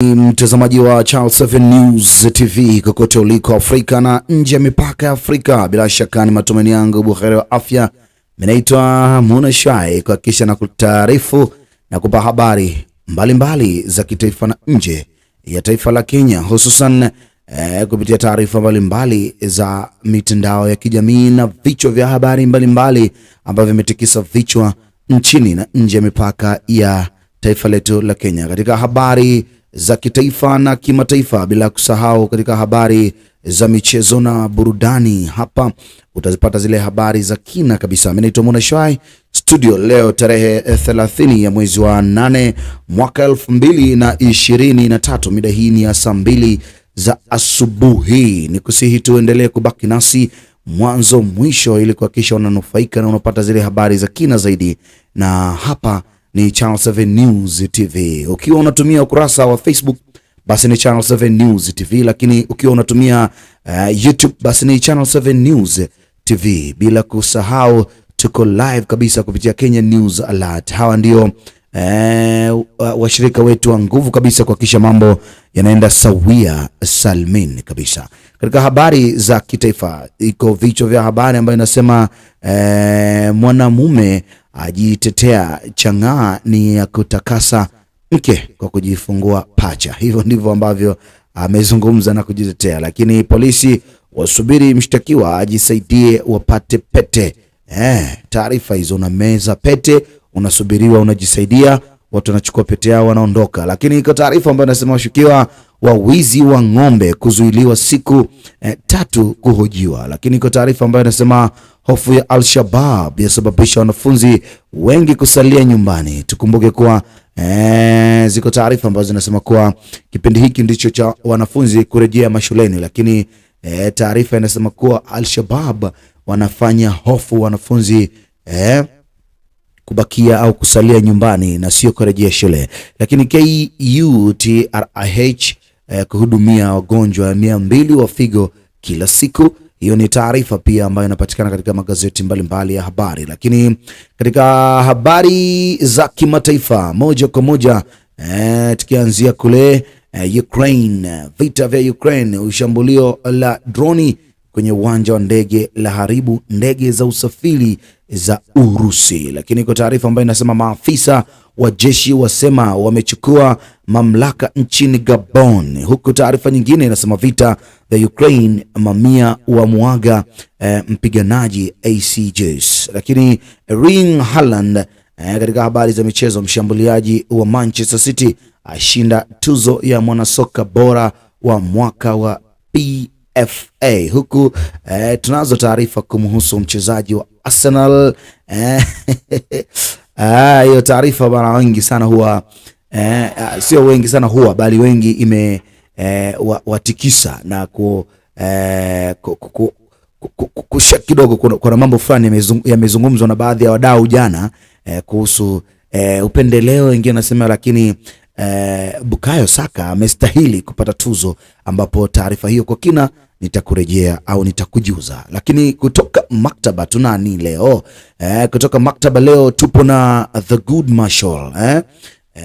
Mtazamaji wa Channel 7 News TV kokote uliko Afrika na nje ya mipaka ya Afrika, bila shaka ni matumaini yangu buheri wa afya. Minaitwa Munashai kwa kisha na kutaarifu na kupa habari mbalimbali za kitaifa na nje ya taifa la Kenya, hususan kupitia taarifa mbalimbali za mitandao ya kijamii na vichwa vya habari mbalimbali ambavyo vimetikisa vichwa nchini na nje ya mipaka ya taifa letu la Kenya. Katika habari za kitaifa na kimataifa, bila kusahau katika habari za michezo na burudani, hapa utazipata zile habari za kina kabisa. Mimi naitwa Munashai, studio leo tarehe 30 ya mwezi wa 8 mwaka 2023. Mida hii ni ya saa 2 za asubuhi. Nikusihi tuendelee kubaki nasi mwanzo mwisho ili kuhakikisha unanufaika na unapata zile habari za kina zaidi. Na hapa ni Channel 7 News TV. Ukiwa unatumia ukurasa wa Facebook, basi ni Channel 7 News TV, lakini ukiwa unatumia YouTube, basi ni Channel 7 News TV. Bila kusahau tuko live kabisa kupitia Kenya News Alert. Hawa ndio washirika wetu wa nguvu kabisa kuhakikisha mambo yanaenda sawia salmin kabisa. Katika habari za kitaifa, iko vichwa vya habari ambayo inasema mwanamume ajitetea chang'aa ni ya kutakasa mke kwa kujifungua pacha. Hivyo ndivyo ambavyo amezungumza na kujitetea, lakini polisi wasubiri mshtakiwa ajisaidie wapate pete. Taarifa hizo, una meza pete, unasubiriwa, unajisaidia, watu wanachukua pete yao wanaondoka. Lakini iko taarifa ambayo inasema washukiwa wa wizi wa ng'ombe kuzuiliwa siku 3 kuhojiwa. Lakini iko taarifa ambayo inasema hofu ya Al-Shabaab yasababisha wanafunzi wengi kusalia nyumbani. Tukumbuke kuwa ziko taarifa ambazo zinasema kuwa kipindi hiki ndicho cha wanafunzi kurejea mashuleni, lakini taarifa inasema kuwa Al-Shabaab wanafanya hofu wanafunzi kubakia au kusalia nyumbani na sio kurejea shule. Lakini KUTRIH kuhudumia wagonjwa 200 wa figo kila siku. Hiyo ni taarifa pia ambayo inapatikana katika magazeti mbalimbali ya habari. Lakini katika habari za kimataifa, moja kwa moja tukianzia kule Ukraine, vita vya Ukraine, ushambulio la droni kwenye uwanja wa ndege la haribu ndege za usafiri za Urusi. Lakini kwa taarifa ambayo inasema maafisa wa jeshi wasema wamechukua mamlaka nchini Gabon. Huku taarifa nyingine inasema vita vya Ukraine, mamia wa muaga mpiganaji AJAABU. Lakini Erling Haaland, katika habari za michezo, mshambuliaji wa Manchester City ashinda tuzo ya mwanasoka bora wa mwaka wa PFA. Huku tunazo taarifa kumhusu mchezaji wa Arsenal. Hiyo taarifa bana, wengi sana huwa sio wengi sana huwa, bali wengi watikisa na kushak kidogo. Kuna mambo fulani yamezungumzwa na baadhi ya wadau jana kuhusu upendeleo, wengine nasema, lakini Bukayo Saka amestahili kupata tuzo, ambapo taarifa hiyo kwa kina nitakurejea au nitakujuza. Lakini kutoka maktaba tunani leo? Kutoka maktaba leo tupo na The Good Marshal.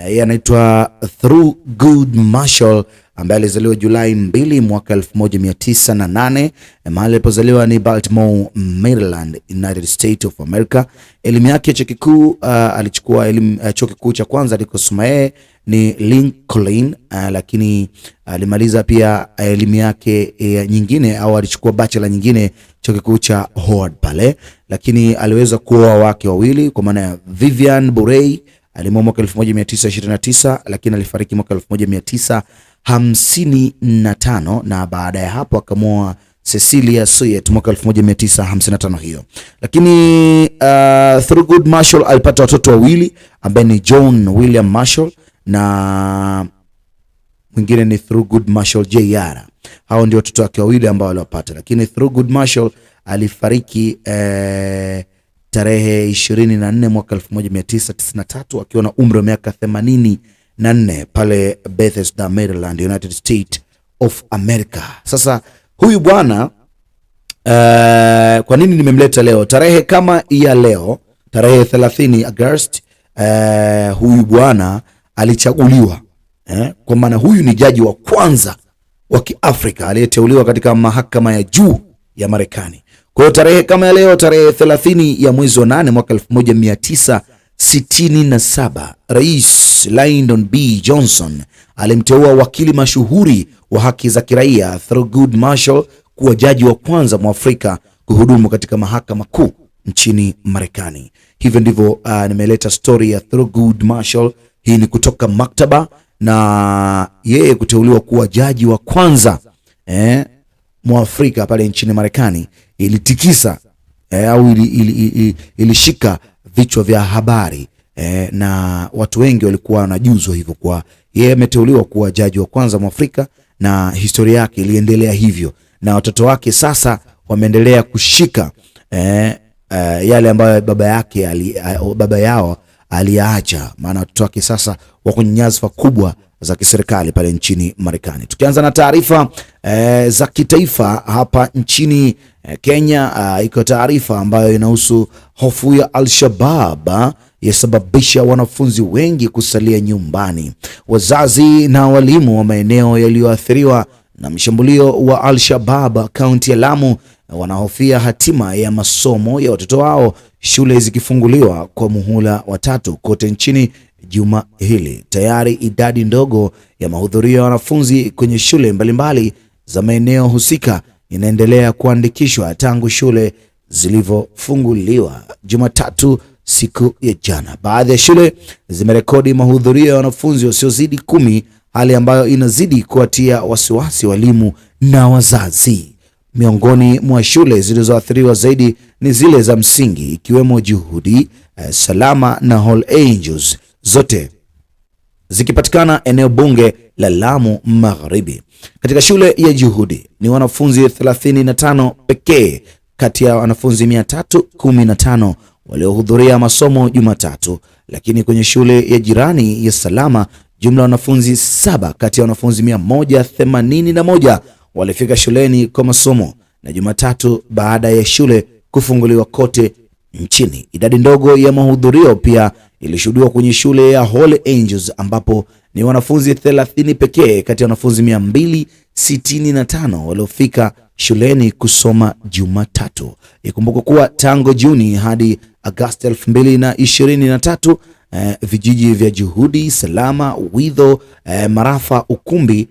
Yeye anaitwa Thurgood Marshall, ambaye alizaliwa Julai 2 mwaka 1908. Mahali alipozaliwa ni Baltimore, Maryland, United States of America. Elimu yake ya chuo kikuu, alichukua elimu chuo kikuu cha kwanza alikosoma ni Lincoln, lakini alimaliza pia elimu yake nyingine, au alichukua bachelor nyingine chuo kikuu cha Howard pale. Lakini aliweza kuoa wake wawili, kwa maana ya Vivian Borey alimoa mwaka 1929, lakini alifariki mwaka 1955, na baada ya hapo akamoa Cecilia Suyet mwaka 1955 hiyo. Lakini Thurgood Marshall alipata watoto wawili, ambaye ni John William Marshall na mwingine ni Thurgood Marshall Jr. Hao ndio watoto wake wawili ambao waliwapata. Lakini Thurgood Marshall alifariki tarehe 24 mwaka 1993 akiwa na umri wa miaka 84 pale Bethesda, Maryland, United States of America. Sasa huyu bwana, kwa nini nimemleta leo tarehe kama ya leo, tarehe 30 Agosti? Huyu bwana alichaguliwa Kwa maana huyu ni jaji wa kwanza wa Kiafrika aliyeteuliwa katika mahakama ya juu ya Marekani. Kwa hiyo tarehe kama ya leo, tarehe 30 ya mwezi wa 8 mwaka 1967, Rais Lyndon B. Johnson alimteua wakili mashuhuri wa haki za kiraia Thurgood Marshall kuwa jaji wa kwanza Mwafrika kuhudumu katika mahakama kuu nchini Marekani. Hivyo ndivyo nimeleta story ya Thurgood Marshall. Hii ni kutoka maktaba, na yeye kuteuliwa kuwa jaji wa kwanza Mwafrika pale nchini Marekani ilitikisa au ilishika vichwa vya habari na watu wengi walikuwa wanajuzwa hivyo, kwa yeye ameteuliwa kuwa jaji wa kwanza Mwafrika, na historia yake iliendelea hivyo, na watoto wake sasa wameendelea kushika yale ambayo baba yao aliacha, maana watoto wake sasa wako kwenye nyadhifa kubwa za kiserikali pale nchini Marekani. Tukianza na taarifa za kitaifa hapa nchini Kenya, iko taarifa ambayo inahusu hofu ya Al-Shabaab yasababisha wanafunzi wengi kusalia nyumbani. Wazazi na walimu wa maeneo yaliyoathiriwa na mshambulio wa Al-Shabaab kaunti ya Lamu wanahofia hatima ya masomo ya watoto wao, shule zikifunguliwa kwa muhula wa 3 kote nchini juma hili. Tayari idadi ndogo ya mahudhurio ya wanafunzi kwenye shule mbalimbali za maeneo husika inaendelea kuandikishwa tangu shule zilivyofunguliwa Jumatatu siku ya jana. Baadhi ya shule zimerekodi mahudhurio ya wanafunzi wasiozidi 10, hali ambayo inazidi kuwatia wasiwasi walimu na wazazi. Miongoni mwa shule zilizoathiriwa zaidi ni zile za msingi ikiwemo Juhudi, Salama na All Angels, zote zikipatikana eneo bunge la Lamu Magharibi. Katika shule ya Juhudi ni wanafunzi 35 pekee kati ya wanafunzi 315 waliohudhuria masomo Jumatatu, lakini kwenye shule ya jirani ya Salama jumla wanafunzi 7 kati ya wanafunzi 181 walifika shuleni kwa masomo na Jumatatu baada ya shule kufunguliwa kote nchini. Idadi ndogo ya mahudhurio pia ilishuhudiwa kwenye shule ya Holy Angels ambapo ni wanafunzi 30 pekee kati ya wanafunzi 265 waliofika shuleni kusoma Jumatatu. Ikumbuke kuwa tangu Juni hadi Agosti 2023 vijiji vya Juhudi, Salama, Widho, Marafa, Ukumbi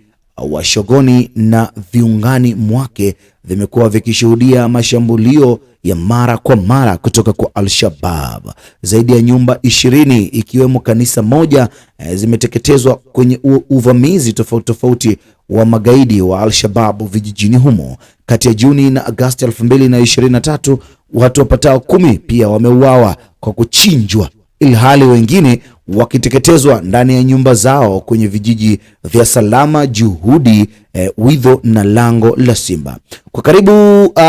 wa Shogoni na viungani mwake vimekuwa vikishuhudia mashambulio ya mara kwa mara kutoka kwa Al-Shabaab. Zaidi ya nyumba 20 ikiwemo kanisa moja zimeteketezwa kwenye uvamizi tofauti wa magaidi wa Al-Shabaab vijijini humo. Kati ya Juni na Agosti 2023 watu wapatao 10 pia wameuawa kwa kuchinjwa, ilhali wengine wakiteketezwa ndani ya nyumba zao kwenye vijiji vya Salama, Juhudi, Widho na Lango la Simba. Kwa karibu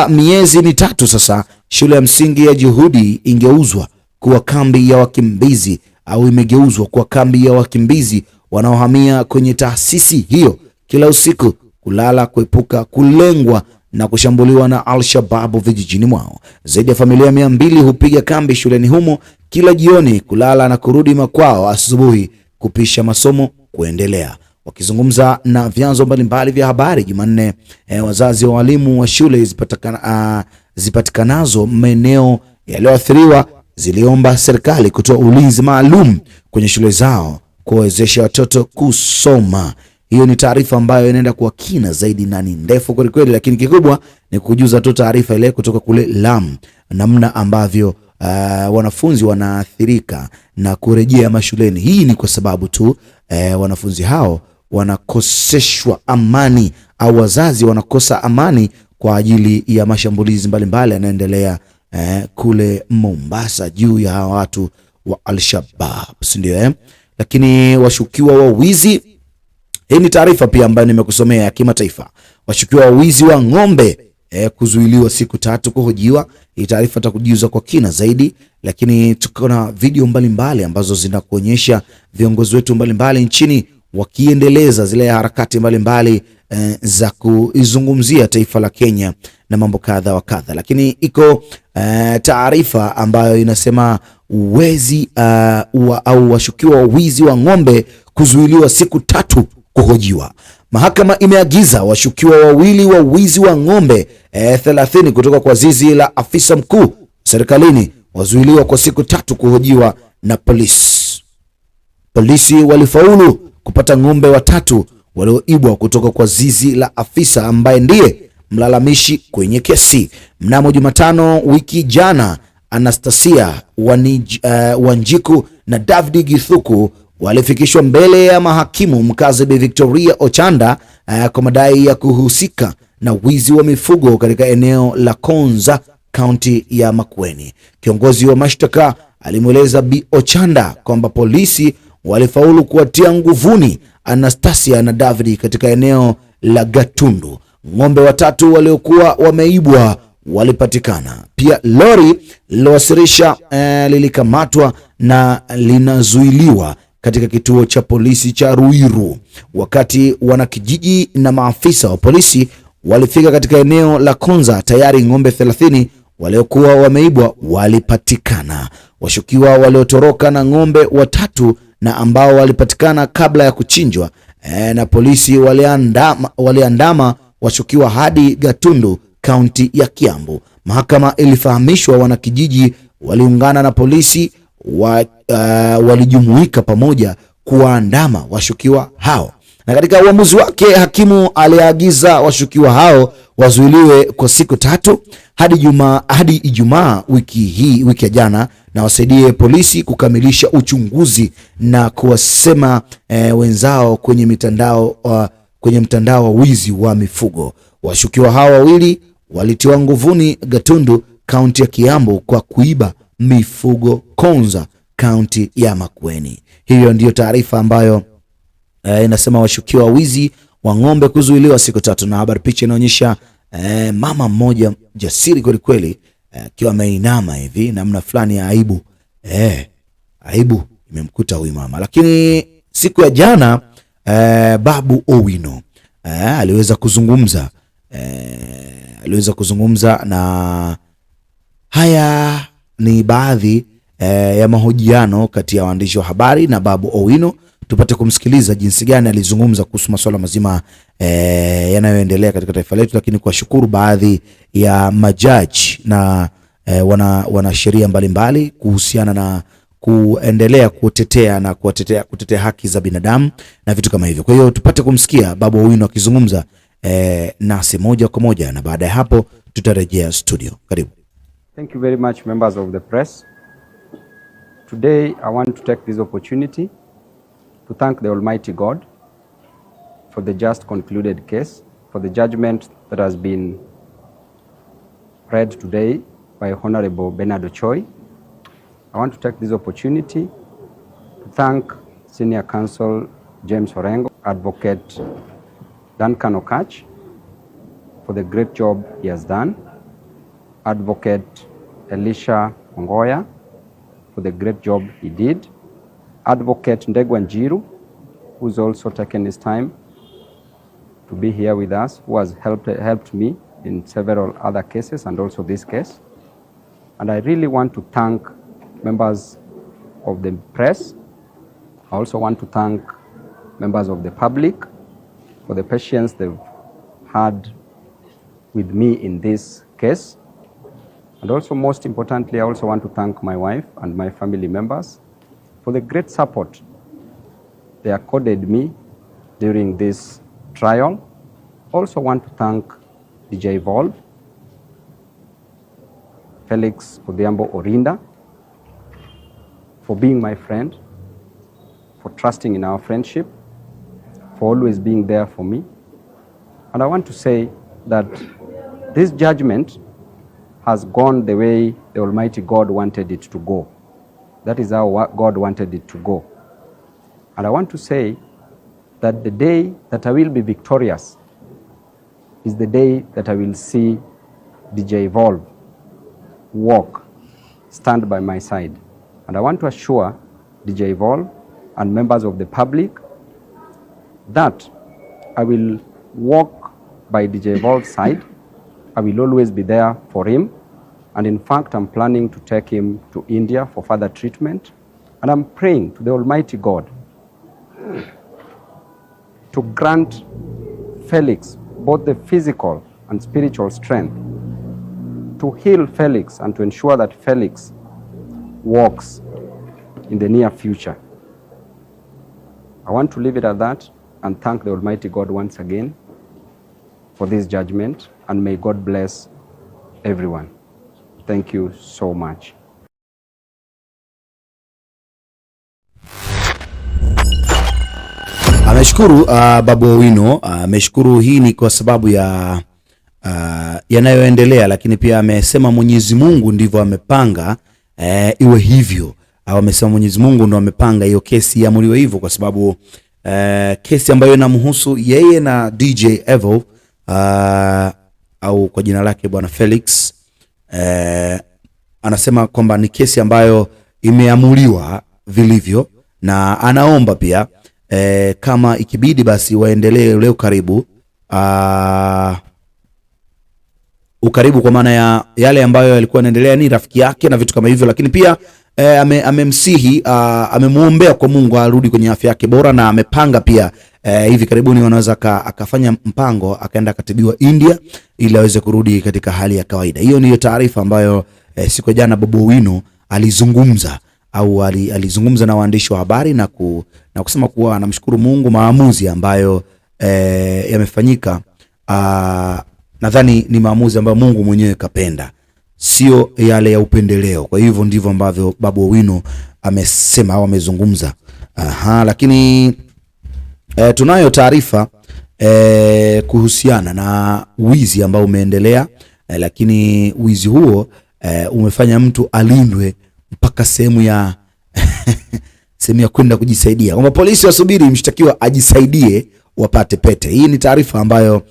miezi mitatu sasa, shule ya msingi ya Juhudi ingeuzwa kuwa kambi ya wakimbizi au imegeuzwa kuwa kambi ya wakimbizi wanaohamia kwenye taasisi hiyo kila usiku kulala kuepuka kulengwa na kushambuliwa na Al-Shabaab vijijini mwao. Zaidi ya familia 200 hupiga kambi shuleni humo kila jioni kulala na kurudi makwao asubuhi kupisha masomo kuendelea. Wakizungumza na vyanzo mbalimbali vya habari Jumanne, wazazi wa walimu wa shule zipatikanazo maeneo yaliyoathiriwa ziliomba serikali kutoa ulinzi maalum kwenye shule zao kuwezesha watoto kusoma. Hiyo ni taarifa ambayo inaenda kwa kina zaidi na ni ndefu kweli kweli, lakini kikubwa ni kujuza tu taarifa ile kutoka kule Lamu, namna ambavyo wanafunzi wanaathirika na kurejea mashuleni. Hii ni kwa sababu tu wanafunzi hao wanakoseshwa amani au wazazi wanakosa amani kwa ajili ya mashambulizi mbalimbali yanaendelea kule Mombasa juu ya watu wa Al-Shabaab, si ndio? Lakini washukiwa wa wizi, hii ni taarifa pia ambayo nimekusomea ya kimataifa. Washukiwa wa wizi wa ng'ombe kuzuiliwa siku 3 kuhojiwa. Hii taarifa takujuza kwa kina zaidi, lakini tuko na video mbalimbali ambazo zinakuonyesha viongozi wetu mbalimbali nchini wakiendeleza zile harakati mbalimbali za kuizungumzia taifa la Kenya na mambo kadha wa kadha. Lakini iko taarifa ambayo inasema wezi au washukiwa wa wizi wa ng'ombe kuzuiliwa siku 3 kuhojiwa. Mahakama imeagiza washukiwa wawili wa wizi wa ng'ombe 30 kutoka kwa zizi la afisa mkuu serikalini wazuiliwa kwa siku 3 kuhojiwa na polisi. Polisi walifaulu kupata ng'ombe watatu walioibwa kutoka kwa zizi la afisa ambaye ndiye mlalamishi kwenye kesi. Mnamo Jumatano wiki jana, Anastasia Wanjiku na David Githuku walifikishwa mbele ya mahakimu mkazi Bi Victoria Ochanda kwa madai ya kuhusika na wizi wa mifugo katika eneo la Kwanza, kaunti ya Makwini. Kiongozi wa mashtaka alimweleza Bi Ochanda kwamba polisi walifaulu kuwatia nguvuni Anastasia na David katika eneo la Gatundu. Ng'ombe watatu waliokuwa wameibwa walipatikana. Pia lori lililowasilisha lilikamatwa na linazuiliwa katika kituo cha polisi cha Ruiru. Wakati wanakijiji na maafisa wa polisi walifika katika eneo la Kwanza, tayari ng'ombe 30 waliokuwa wameibwa walipatikana. Washukiwa waliotoroka na ng'ombe watatu na ambao walipatikana kabla ya kuchinjwa na polisi waliandama washukiwa hadi Gatundu, kaunti ya Kiambu. Mahakama ilifahamishwa wanakijiji waliungana na polisi walijumuika pamoja kuwaandama washukiwa hao. Na katika uamuzi wake, hakimu aliagiza washukiwa hao wazuiliwe kwa siku 3 hadi Ijumaa wiki ya jana, na wasaidie polisi kukamilisha uchunguzi na kuwasema wenzao kwenye mtandao wa wizi wa mifugo. Washukiwa hao wawili walitiwa nguvuni Gatundu, kaunti ya Kiambu kwa kuiba mifugo Kwanza, kaunti ya Makwini. Hiyo ndiyo taarifa ambayo inasema washukiwa wizi wa ng'ombe kuzuiliwa siku 3, na habari picha inaonyesha mama mmoja jasiri kweli kweli akiwa ameinama hivi namna fulani ya aibu. Aibu imemkuta huyu mama. Lakini siku ya jana Babu Owino aliweza kuzungumza na haya ni baadhi ya mahojiano kati ya waandishi wa habari na Babu Owino. Tupate kumsikiliza jinsi gani alizungumza kuhusu masuala mazima yanayoendelea katika taifa letu, lakini kuwashukuru baadhi ya majaji na wanasheria mbalimbali kuhusiana na kuendelea kutetea haki za binadamu na vitu kama hivyo. Kwa hiyo tupate kumsikia Babu Owino akizungumza nasi moja kwa moja, na baada ya hapo tutarejea studio. Karibu. Thank you very much, members of the press. Today I want to take this opportunity to thank the Almighty God for the just concluded case, for the judgment that has been read today by Honorable Bernard Ochoi. I want to take this opportunity to thank Senior Counsel James Orengo, Advocate Duncan Okach for the great job he has done, Advocate Elisha Ongoya for the great job he did, Advocate Ndegwanjiru, who's also taken his time to be here with us, who has helped me in several other cases and also this case. And I really want to thank members of the press. I also want to thank members of the public for the patience they've had with me in this case. And also, most importantly, I also want to thank my wife and my family members for the great support they accorded me during this trial. Also want to thank DJ Volve, Felix Odhiambo Orinda, for being my friend, for trusting in our friendship, for always being there for me. And I want to say that this judgment has gone the way the Almighty God wanted it to go. That is how God wanted it to go. And I want to say that the day that I will be victorious is the day that I will see DJ Volve walk, stand by my side. And I want to assure DJ Volve and members of the public that I will walk by DJ Volve's side. I will always be there for him. And in fact, I'm planning to take him to India for further treatment. And I'm praying to the Almighty God to grant Felix both the physical and spiritual strength to heal Felix and to ensure that Felix walks in the near future. I want to leave it at that and thank the Almighty God once again for this judgment, and may God bless everyone. Thank you so much. Ameshukuru Babu Owino, ameshukuru. Hii ni kwa sababu ya yanayoendelea, lakini pia amesema Mwenyezi Mungu ndivyo amepanga iwe hivyo, au amesema Mwenyezi Mungu ndio amepanga hiyo kesi iamuliwe hivyo, kwa sababu kesi ambayo inamhusu yeye na DJ Evo au kwa jina lake bwana Felix, anasema kwamba ni kesi ambayo imeamuliwa vilivyo, na anaomba pia kama ikibidi basi waendelee leo ukaribu kwa maana ya yale ambayo yalikuwa yanaendelea ni rafiki yake na vitu kama hivyo, lakini pia amemsihi, amemuombea kwa Mungu arudi kwenye afya yake bora, na amepanga pia hivi karibuni wanaweza akafanya mpango akaenda katibiwa India ili aweze kurudi katika hali ya kawaida. Hiyo ndiyo taarifa ambayo siku jana Babu Owino alizungumza au alizungumza na waandishi wa habari na kusema kuwa anamshukuru Mungu maamuzi ambayo yamefanyika. Nadhani ni maamuzi ambayo Mungu mwenyewe kapenda, sio yale ya upendeleo. Kwa hivyo ndivyo ambavyo Babu Owino amesema au amezungumza. Lakini tunayo taarifa kuhusiana na wizi ambao umeendelea, lakini wizi huo umefanya mtu alindwe mpaka sehemu ya sehemu ya kwenda kujisaidia, kwamba polisi wasubiri mshtakiwa ajisaidie wapate pete. Hii ni taarifa ambayo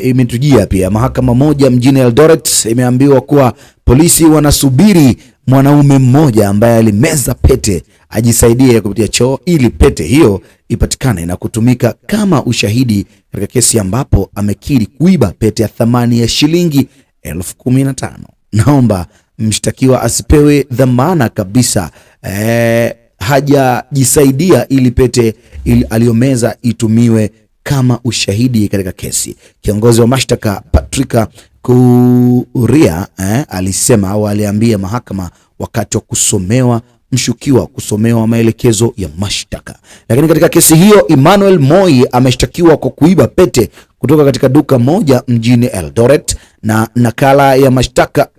imetujia pia. Mahakama moja mjini Eldoret imeambiwa kuwa polisi wanasubiri mwanaume mmoja ambaye alimeza pete ajisaidie kupitia choo ili pete hiyo ipatikane na kutumika kama ushahidi katika kesi ambapo amekiri kuiba pete ya thamani ya shilingi 15,000. Naomba mshtakiwa asipewe dhamana kabisa, hajajisaidia ili pete ili aliyomeza itumiwe kama ushahidi katika kesi. Kiongozi wa mashtaka Patrick Kuria alisema au aliambia mahakama wakati wa kusomewa maelekezo ya mashtaka. Lakini katika kesi hiyo Emmanuel Moi ameshtakiwa kwa kuiba pete kutoka katika duka moja mjini Eldoret, na nakala ya mashtaka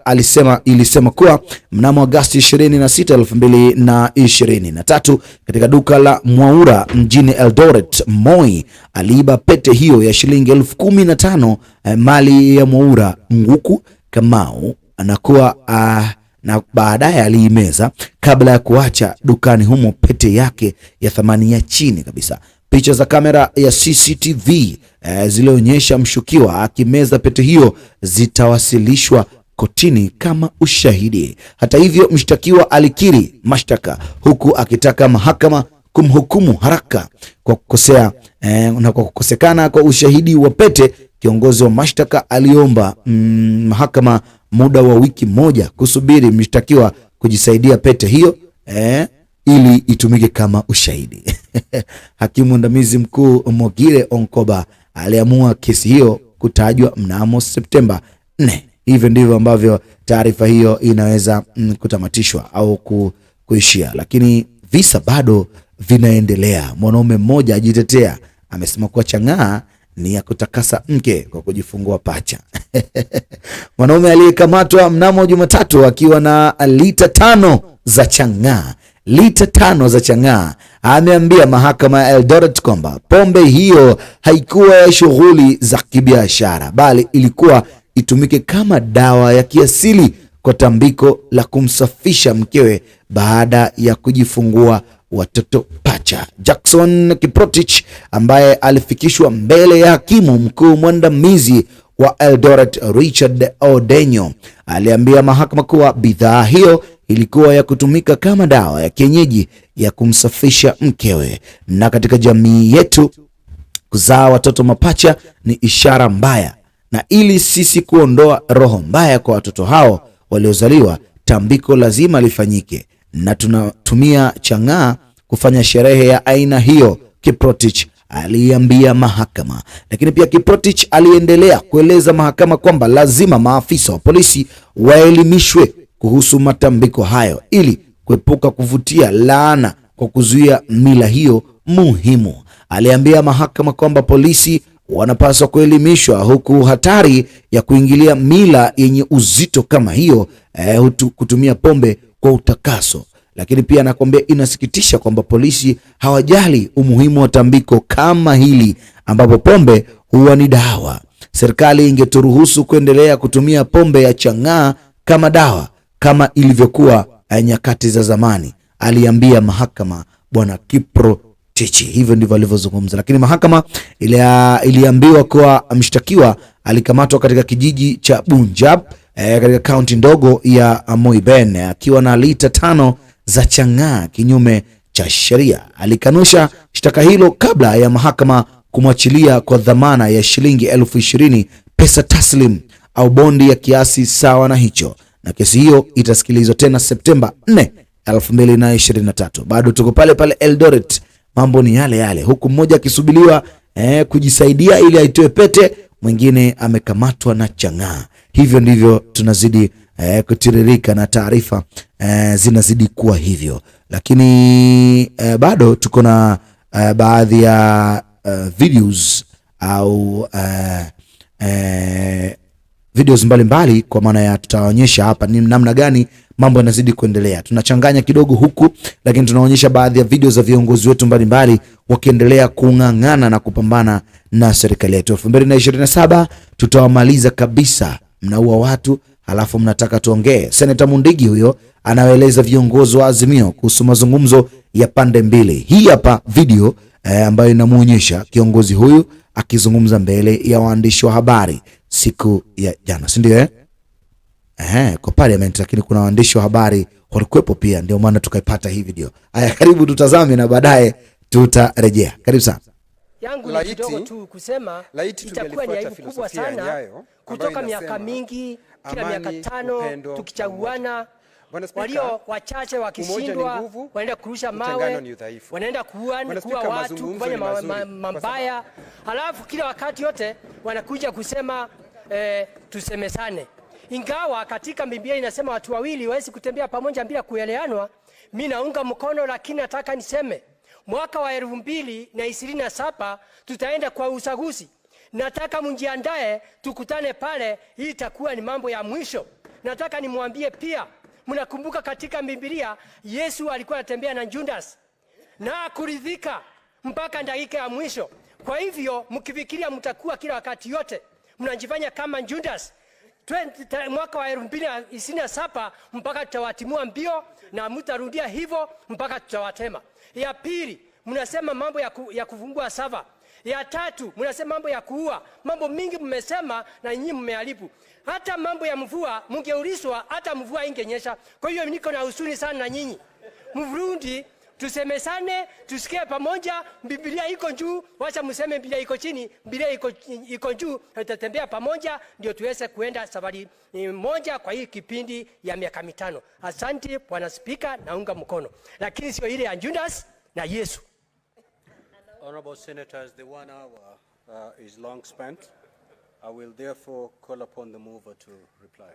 ilisema kuwa mnamo Agosti 26, 2023 katika duka la Mwaura mjini Eldoret, Moi aliiba pete hiyo ya shilingi 15,000 mali ya Mwaura Nguku Kamau anakuwa na baadaye aliimeza kabla ya kuacha dukani humo pete yake ya thamani ya chini kabisa. Picha za kamera ya CCTV zilionyesha mshukiwa akimeza pete hiyo zitawasilishwa kotini kama ushahidi. Hata hivyo, mshtakiwa alikiri mashtaka huku akitaka mahakama kumhukumu haraka kwa kukosea na kwa kukosekana kwa ushahidi wa pete. Kiongozi wa mashtaka aliomba mahakama muda wa wiki moja kusubiri mshtakiwa kujisaidia pete hiyo ili itumike kama ushahidi. Hakimu mwandamizi mkuu Mogire Onkoba aliamua kesi hiyo kutajwa mnamo Septemba 4. Hivyo ndivyo ambavyo taarifa hiyo inaweza kutamatishwa au kuishia, lakini visa bado vinaendelea. Mwanaume mmoja ajitetea, amesema kuwa chang'aa ni ya kutakasa mke kwa kujifungua pacha. Mwanaume aliyekamatwa mnamo Jumatatu akiwa na lita 5 za chang'aa ameambia mahakama ya Eldoret kwamba pombe hiyo haikuwa ya shughuli za kibiashara, bali ilikuwa itumike kama dawa ya kiasili kwa tambiko la kumsafisha mkewe baada ya kujifungua watoto pacha. Jackson Kiprotich ambaye alifikishwa mbele ya hakimu mkuu mwandamizi wa Eldoret Richard Odenyo aliambia mahakama kuwa bidhaa hiyo ilikuwa ya kutumika kama dawa ya kienyeji ya kumsafisha mkewe, na katika jamii yetu kuzaa watoto mapacha ni ishara mbaya na ili sisi kuondoa roho mbaya kwa watoto hao waliozaliwa, tambiko lazima lifanyike na tunatumia chang'aa kufanya sherehe ya aina hiyo, Kiprotich aliambia mahakama. Lakini pia Kiprotich aliendelea kueleza mahakama kwamba lazima maafisa wa polisi waelimishwe kuhusu matambiko hayo ili kuepuka kuvutia laana kwa kuzuia mila hiyo muhimu. Aliambia mahakama kwamba polisi wanapaswa kuelimishwa, huku hatari ya kuingilia mila yenye uzito kama hiyo kutumia pombe kwa utakaso. Lakini pia anakuambia inasikitisha kwamba polisi hawajali umuhimu wa tambiko kama hili ambapo pombe huwa ni dawa. Serikali ingeturuhusu kuendelea kutumia pombe ya chang'aa kama dawa kama ilivyokuwa nyakati za zamani, aliambia mahakama bwana Kiprotich. Hivyo ndivyo alivyozungumza. Lakini mahakama iliambiwa kuwa mshtakiwa alikamatwa katika kijiji cha Punjab katika kaunti ndogo ya Moiben akiwa na lita 5 za chang'aa kinyume cha sheria. Alikanusha shtaka hilo kabla ya mahakama kumwachilia kwa dhamana ya shilingi 20,000 pesa taslim au bondi ya kiasi sawa na hicho, na kesi hiyo itasikilizwa tena Septemba 4, 2023. Bado tuko pale pale Eldoret, mambo ni yale yale, huku mmoja akisubiriwa kujisaidia ili aitoe pete, mwingine amekamatwa na chang'aa. Hivyo ndivyo tunazidi kutiririka na taarifa zinazidi kuwa hivyo. Lakini bado tuko na baadhi ya videos au videos mbalimbali, kwa maana ya tutaonyesha hapa ni namna gani mambo yanazidi kuendelea. Tunachanganya kidogo huku, lakini tunaonyesha baadhi ya video za viongozi wetu mbalimbali wakiendelea kung'ang'ana na kupambana na serikali yetu. 2027 tutawamaliza kabisa, mnaua watu halafu mnataka tuongee. Senator Mundigi huyo anaeleza viongozi wa Azimio kuhusu mazungumzo ya pande mbili. Hii hapa video ambayo inamuonyesha kiongozi huyu akizungumza mbele ya waandishi wa habari siku ya jana, si ndio? Kwa parliament, lakini kuna waandishi wa habari walikuwepo pia, ndio maana tukaipata hii video. Haya, karibu tutazame na baadaye tutarejea. Karibu sana. Yangu ni kidogo tu kusema itakuwa ni aibu kubwa sana kutoka miaka mingi, kila miaka 5 tukichaguana, walio wachache wakishindwa wanaenda kurusha mawe, wanaenda kuua watu, kufanya mabaya, halafu kila wakati yote wanakuja kusema tusemesane. Ingawa katika Biblia inasema watu wawili hawezi kutembea pamoja bila kuelewanwa, mimi naunga mkono, lakini nataka niseme mwaka wa 2027 tutaenda kwa uchaguzi. Nataka mjiandae, tukutane pale, hii itakuwa ni mambo ya mwisho. Nataka nimwambie pia, mnakumbuka katika Biblia Yesu alikuwa anatembea na Judas na kuridhika mpaka dakika ya mwisho. Kwa hivyo mkifikiria mtakuwa kila wakati yote mnajifanya kama Judas, mwaka wa 2027 mpaka tutawatimua mbio na mtarudia hivyo mpaka tutawatema. Ya pili, mnasema mambo ya kuvumbua sava. Ya tatu, mnasema mambo ya kuua. Mambo mingi mmesema na nyinyi mmeharibu. Hata mambo ya mvua mngeulizwa, hata mvua ingenyesha. Kwa hiyo niko na huzuni sana na nyinyi. Mvurundi, tusemesane, tusikie pamoja. Biblia iko juu, wacha mseme Biblia iko chini. Biblia iko juu, tutatembea pamoja ndio tuweze kuenda safari moja kwa hii kipindi ya miaka 5. Asante Bwana Spika, naunga mkono. Lakini sio ile ya Judas na Yesu. Honorable Senators, the 1 hour is long spent. I will therefore call upon the mover to reply.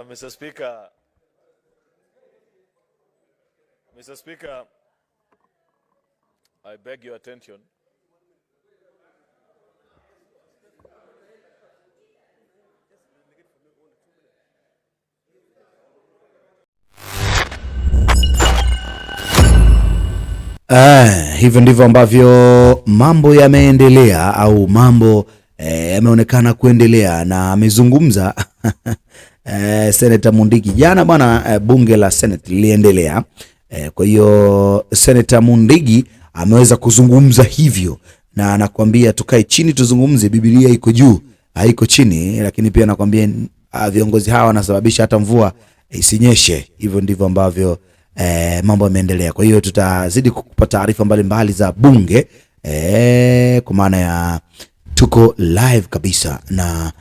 Mr. Speaker, I beg your attention. Hivyo ndivyo ambavyo mambo yameendelea au mambo yameonekana kuendelea, na amezungumza Senator Mundigi jana bwana. Bunge la Senate liliendelea, kwa hiyo Senator Mundigi ameweza kuzungumza hivyo, na anakuambia tukae chini tuzungumze, Biblia iko juu haiko chini. Lakini pia anakuambia viongozi hawa wanasababisha hata mvua isinyeshe. Hivyo ndivyo ambavyo mambo yameendelea. Kwa hiyo tutazidi kukupa taarifa mbalimbali za bunge kwa maana ya tuko live kabisa na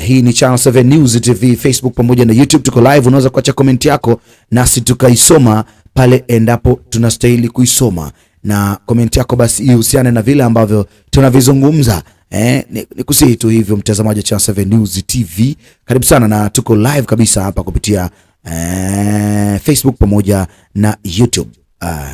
hii ni Channel 7 News TV, Facebook pamoja na YouTube. Tuko live, unaweza kuacha comment yako nasi tukaisoma pale endapo tunastahili kuisoma, na comment yako basi ihusiane na vile ambavyo tunavizungumza. Ni kusihi tu hivyo, mtazamaji wa Channel 7 News TV, karibu sana, na tuko live kabisa hapa kupitia Facebook pamoja na YouTube.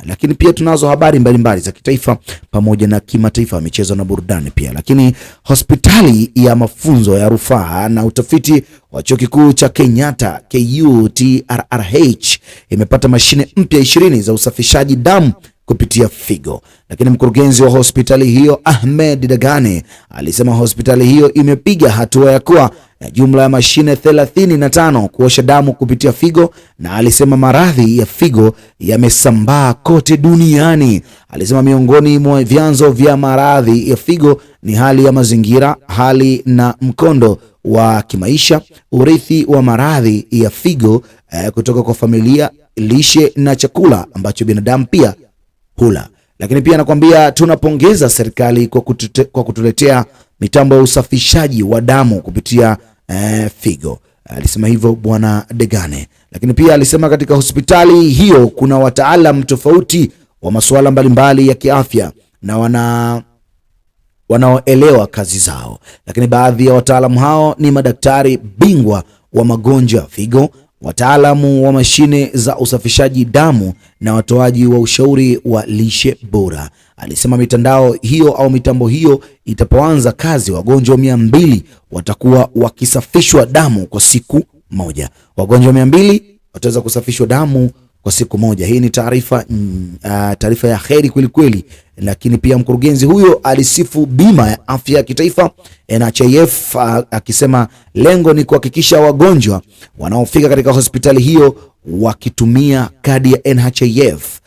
Lakini pia tunazo habari mbalimbali za kitaifa pamoja na kimataifa, michezo na burudani pia. Lakini hospitali ya mafunzo ya rufaa na utafiti wa chuo kikuu cha Kenyatta KUTRRH imepata mashine mpya 20 za usafishaji damu kupitia figo. Lakini mkurugenzi wa hospitali hiyo Ahmed Dagane alisema hospitali hiyo imepiga hatua ya kuwa na jumla ya mashine 35 kuosha damu kupitia figo, na alisema maradhi ya figo yamesambaa kote duniani. Alisema miongoni mwa vyanzo vya maradhi ya figo ni hali ya mazingira, hali na mkondo wa kimaisha, urithi wa maradhi ya figo kutoka kwa familia, lishe na chakula ambacho binadamu pia hula. Lakini pia anakuambia tunapongeza serikali kwa kutuletea mitambo ya usafishaji wa damu kupitia figo. Alisema hivyo Bwana Degane. Lakini pia alisema katika hospitali hiyo kuna wataalam tofauti wa masuala mbalimbali ya kiafya na wanaoelewa kazi zao. Lakini baadhi ya wataalamu hao ni madaktari bingwa wa magonjwa figo, wataalamu wa mashine za usafishaji damu na watoaji wa ushauri wa lishe bora. Alisema mitambo hiyo itapoanza kazi, wagonjwa 200 watakuwa wakisafishwa damu kwa siku moja. Wagonjwa 200 wataweza kusafishwa damu kwa siku moja. Hii ni taarifa ya heri kweli kweli. Lakini pia mkurugenzi huyo alisifu bima ya afya ya kitaifa NHIF, akisema lengo ni kuhakikisha wagonjwa wanaofika katika hospitali hiyo wakitumia kadi ya NHIF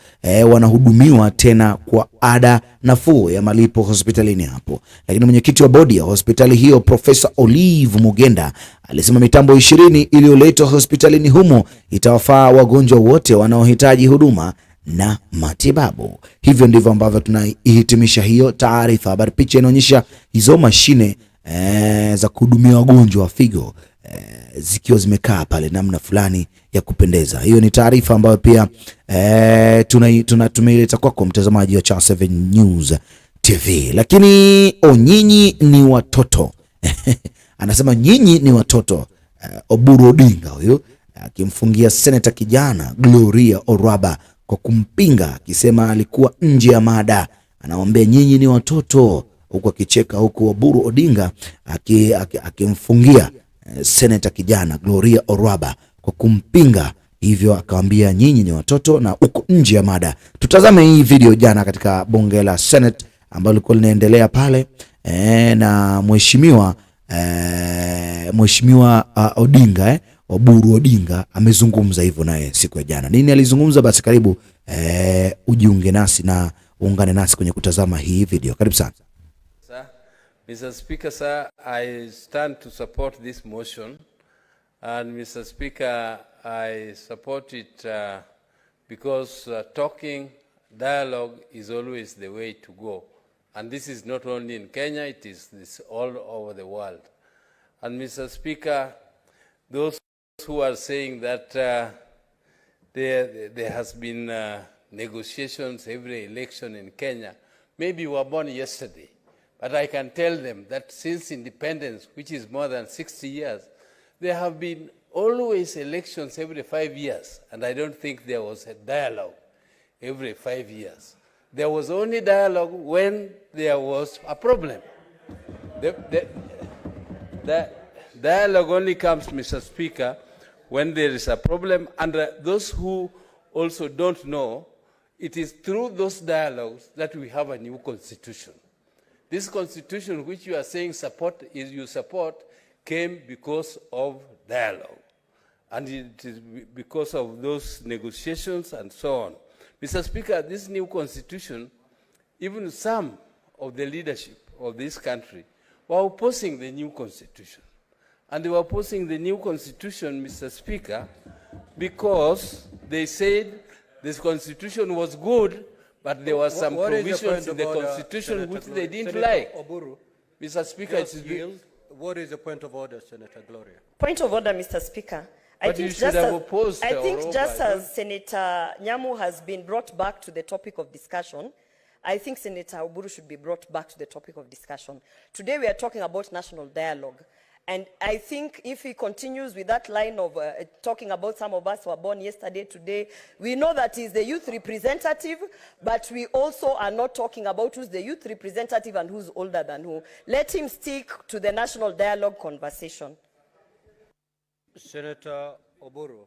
wanahudumiwa tena kwa ada nafuu ya malipo hospitalini hapo. Lakini mwenyekiti wa bodi ya hospitali hiyo Profesa Olive Mugenda alisema mitambo 20 iliyoletwa hospitalini humo itawafaa wagonjwa wote wanaohitaji huduma na matibabu. Hivyo ndivyo ambavyo tunaihitimisha hiyo taarifa. Habari picha inaonyesha hizo mashine za kuhudumia wagonjwa wa figo zikiwa zimekaa pale namna fulani ya kupendeza. Hiyo ni taarifa ambayo pia tumeileta kwako mtazamaji wa Channel 7 News TV. Lakini nyinyi ni watoto anasema nyinyi ni watoto. Oburu Odinga huyo akimfungia seneta kijana Gloria Orwaba kwa kumpinga, akisema alikuwa nje ya mada. Anawaambia nyinyi ni watoto, huku akicheka, huku Oburu Odinga akimfungia seneta kijana Gloria Orwaba kwa kumpinga, hivyo akawaambia nyinyi ni watoto na uko nje ya mada. Tutazame hii video jana katika bunge la Senate ambalo lilikuwa linaendelea pale na mheshimiwa Odinga Oburu Odinga amezungumza hivyo naye siku ya jana. Nini alizungumza? Basi karibu ujiunge nasi na uungane nasi kwenye kutazama hii video. Karibu sana. Mr. Speaker, sir, I stand to support this motion. And Mr. Speaker, I support it because talking, dialogue is always the way to go. And this is not only in Kenya, it is all over the world. And Mr. Speaker, those who are saying that there has been negotiations every election in Kenya, maybe were born yesterday. But I can tell them that since independence, which is more than 60 years, there have been always elections every 5 years. And I don't think there was a dialogue every 5 years. There was only dialogue when there was a problem. The dialogue only comes, Mr. Speaker, when there is a problem. And those who also don't know, it is through those dialogues that we have a new constitution. This constitution which you are saying you support came because of dialogue. And it is because of those negotiations and so on. Mr. Speaker, this new constitution, even some of the leadership of this country were opposing the new constitution. And they were opposing the new constitution, Mr. Speaker, because they said this constitution was good, but there were some provisions in the constitution Senator which they didn't Senator like. Oburu, Mr. Speaker, what is the point of order, Senator Gloria? Point of order, Mr. Speaker. I think just as Senator Nyamu has been brought back to the topic of discussion, I think Senator Oburu should be brought back to the topic of discussion. Today we are talking about national dialogue. And I think if he continues with that line of talking about some of us who were born yesterday, today, we know that he's the youth representative, but we also are not talking about who's the youth representative and who's older than who. Let him stick to the national dialogue conversation. Senator Oburu,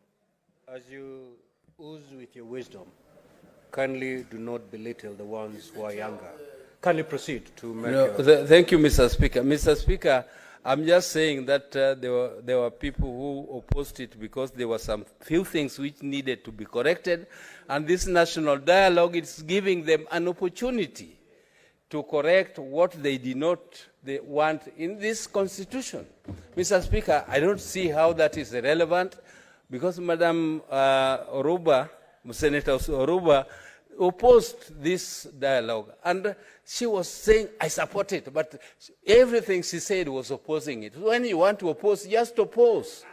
as you ooze with your wisdom, kindly do not belittle the ones who are younger. Kindly proceed to make Thank you, Mr. Speaker. Mr. Speaker, I'm just saying that there were people who opposed it because there were some few things which needed to be corrected, and this national dialogue is giving them an opportunity to correct what they did not want in this constitution. Mr. Speaker, I don't see how that is relevant because Madam Senator Oruba opposed this dialogue, and she was saying, I support it, but everything she said was opposing it. When you want to oppose, just oppose.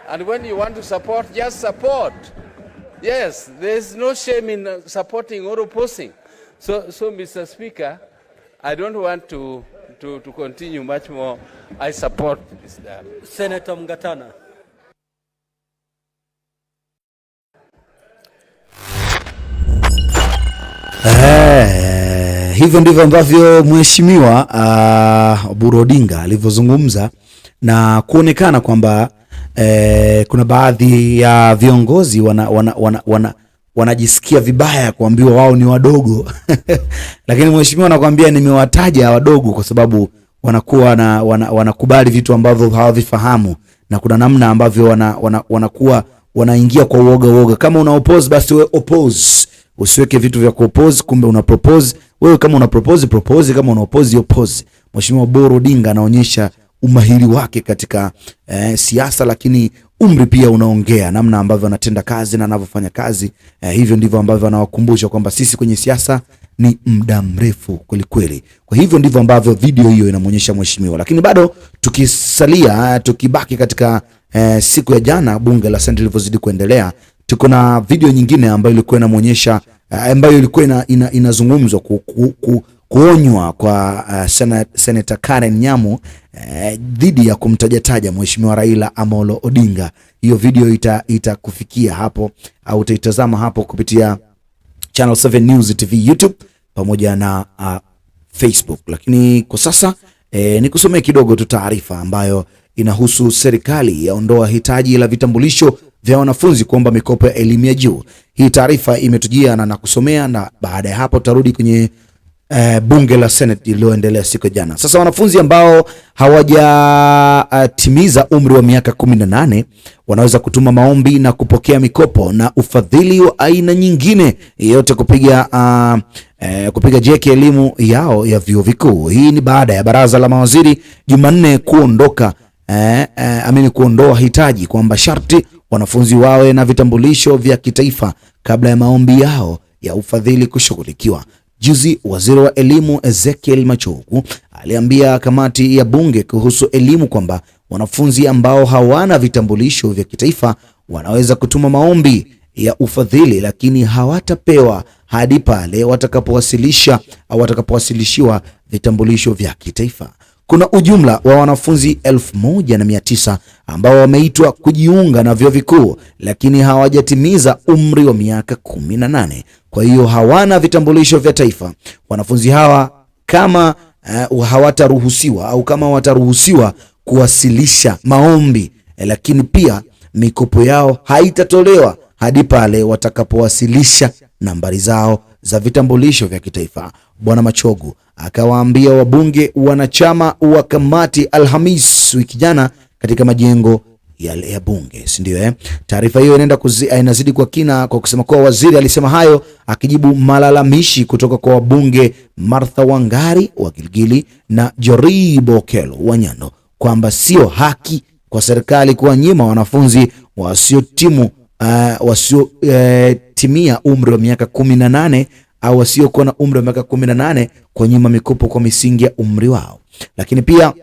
And when you want to support, just support. Yes, there's no shame in supporting or opposing. So Mr. Speaker, I don't want to continue much more. I support this dialogue. Senator Mgatana. Hivyo ndivyo ambavyo mheshimiwa Oburu Odinga alivyozungumza na kuonekana kwamba kuna baadhi ya viongozi wanajisikia vibaya kuambiwa wao ni wadogo. Lakini mheshimiwa anakuambia nimewataja wadogo kwa sababu wanakuwa wanakubali vitu ambavyo hawavifahamu, na kuna namna ambavyo wanakuwa wanaingia kwa uoga. Kama una oppose basi wewe oppose. Usiweke vitu vya kuoppose kumbe una propose. Wewe kama una propose, kama una oppose. Mheshimiwa Oburu Odinga anaonyesha umahiri wake katika siasa, lakini umri pia unaongea namna ambavyo anatenda kazi na anavyofanya kazi. Hivyo ndivyo ambavyo anawakumbusha kwamba sisi kwenye siasa ni muda mrefu kweli. Kwa hivyo ndivyo ambavyo video hiyo inamuonyesha mheshimiwa. Lakini bado tukibaki katika siku ya jana bunge la Senate lilivyozidi kuendelea, tuko na video nyingine ambayo ilikuwa inamuonyesha ambayo ilikuwa inazungumzwa kuonywa kwa Senator Karen Nyamu dhidi ya kumtajataja mheshimiwa Raila Amolo Odinga. Hiyo video itakufikia hapo au utaitazama hapo kupitia Channel 7 News TV YouTube pamoja na Facebook. Lakini kwa sasa nikusomee kidogo tu taarifa ambayo inahusu serikali yaondoa hitaji la vitambulisho vya wanafunzi kuomba mikopo ya elimu ya juu. Hii taarifa imetujia na nakusomea, na baada ya hapo tarudi kwenye bunge la Senate iliyoendelea siku jana. Sasa wanafunzi ambao hawajatimiza umri wa miaka 18 wanaweza kutuma maombi na kupokea mikopo na ufadhili wa aina nyingine yote kupiga jeki elimu yao ya vyuo vikuu. Hii ni baada ya baraza la mawaziri Jumanne kuondoa hitaji kwamba sharti wanafunzi wawe na vitambulisho vya kitaifa kabla ya maombi yao ya ufadhili kushughulikiwa. Juzi waziri wa elimu Ezekiel Machogu aliambia kamati ya bunge kuhusu elimu kwamba wanafunzi ambao hawana vitambulisho vya kitaifa wanaweza kutuma maombi ya ufadhili, lakini hawatapewa hadi pale watakapowasilishiwa vitambulisho vya kitaifa. Kuna ujumla wa wanafunzi 1900 ambao wameitwa kujiunga na vyuo vikuu lakini hawajatimiza umri wa miaka 18. Kwa hiyo hawana vitambulisho vya taifa. Wanafunzi hawa kama wataruhusiwa kuwasilisha maombi, lakini pia mikopo yao haitatolewa hadi pale watakapowasilisha nambari zao za vitambulisho vya kitaifa. Bwana Machogu akawaambia wabunge wanachama wa kamati Alhamis wiki jana katika majengo ya bunge, si ndio? Taarifa hiyo inazidi kwa kina kwa kusema kuwa waziri alisema hayo akijibu malalamishi kutoka kwa wabunge Martha Wangari wa Gilgili na Joribo Okello wa Nyando kwamba sio haki kwa serikali kuwanyima wanafunzi wasiotimia umri wa miaka 18 au wasiokuwa na umri wa miaka 18 kunyima mikopo kwa misingi ya umri wao. Lakini pia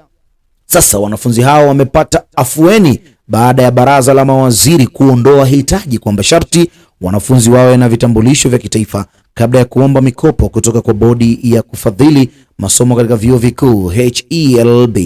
sasa wanafunzi hao wamepata afueni baada ya baraza la mawaziri kuondoa hitaji kwamba sharti wanafunzi wawe na vitambulisho vya kitaifa kabla ya kuomba mikopo kutoka kwa bodi ya kufadhili masomo katika vyuo vikuu HELB.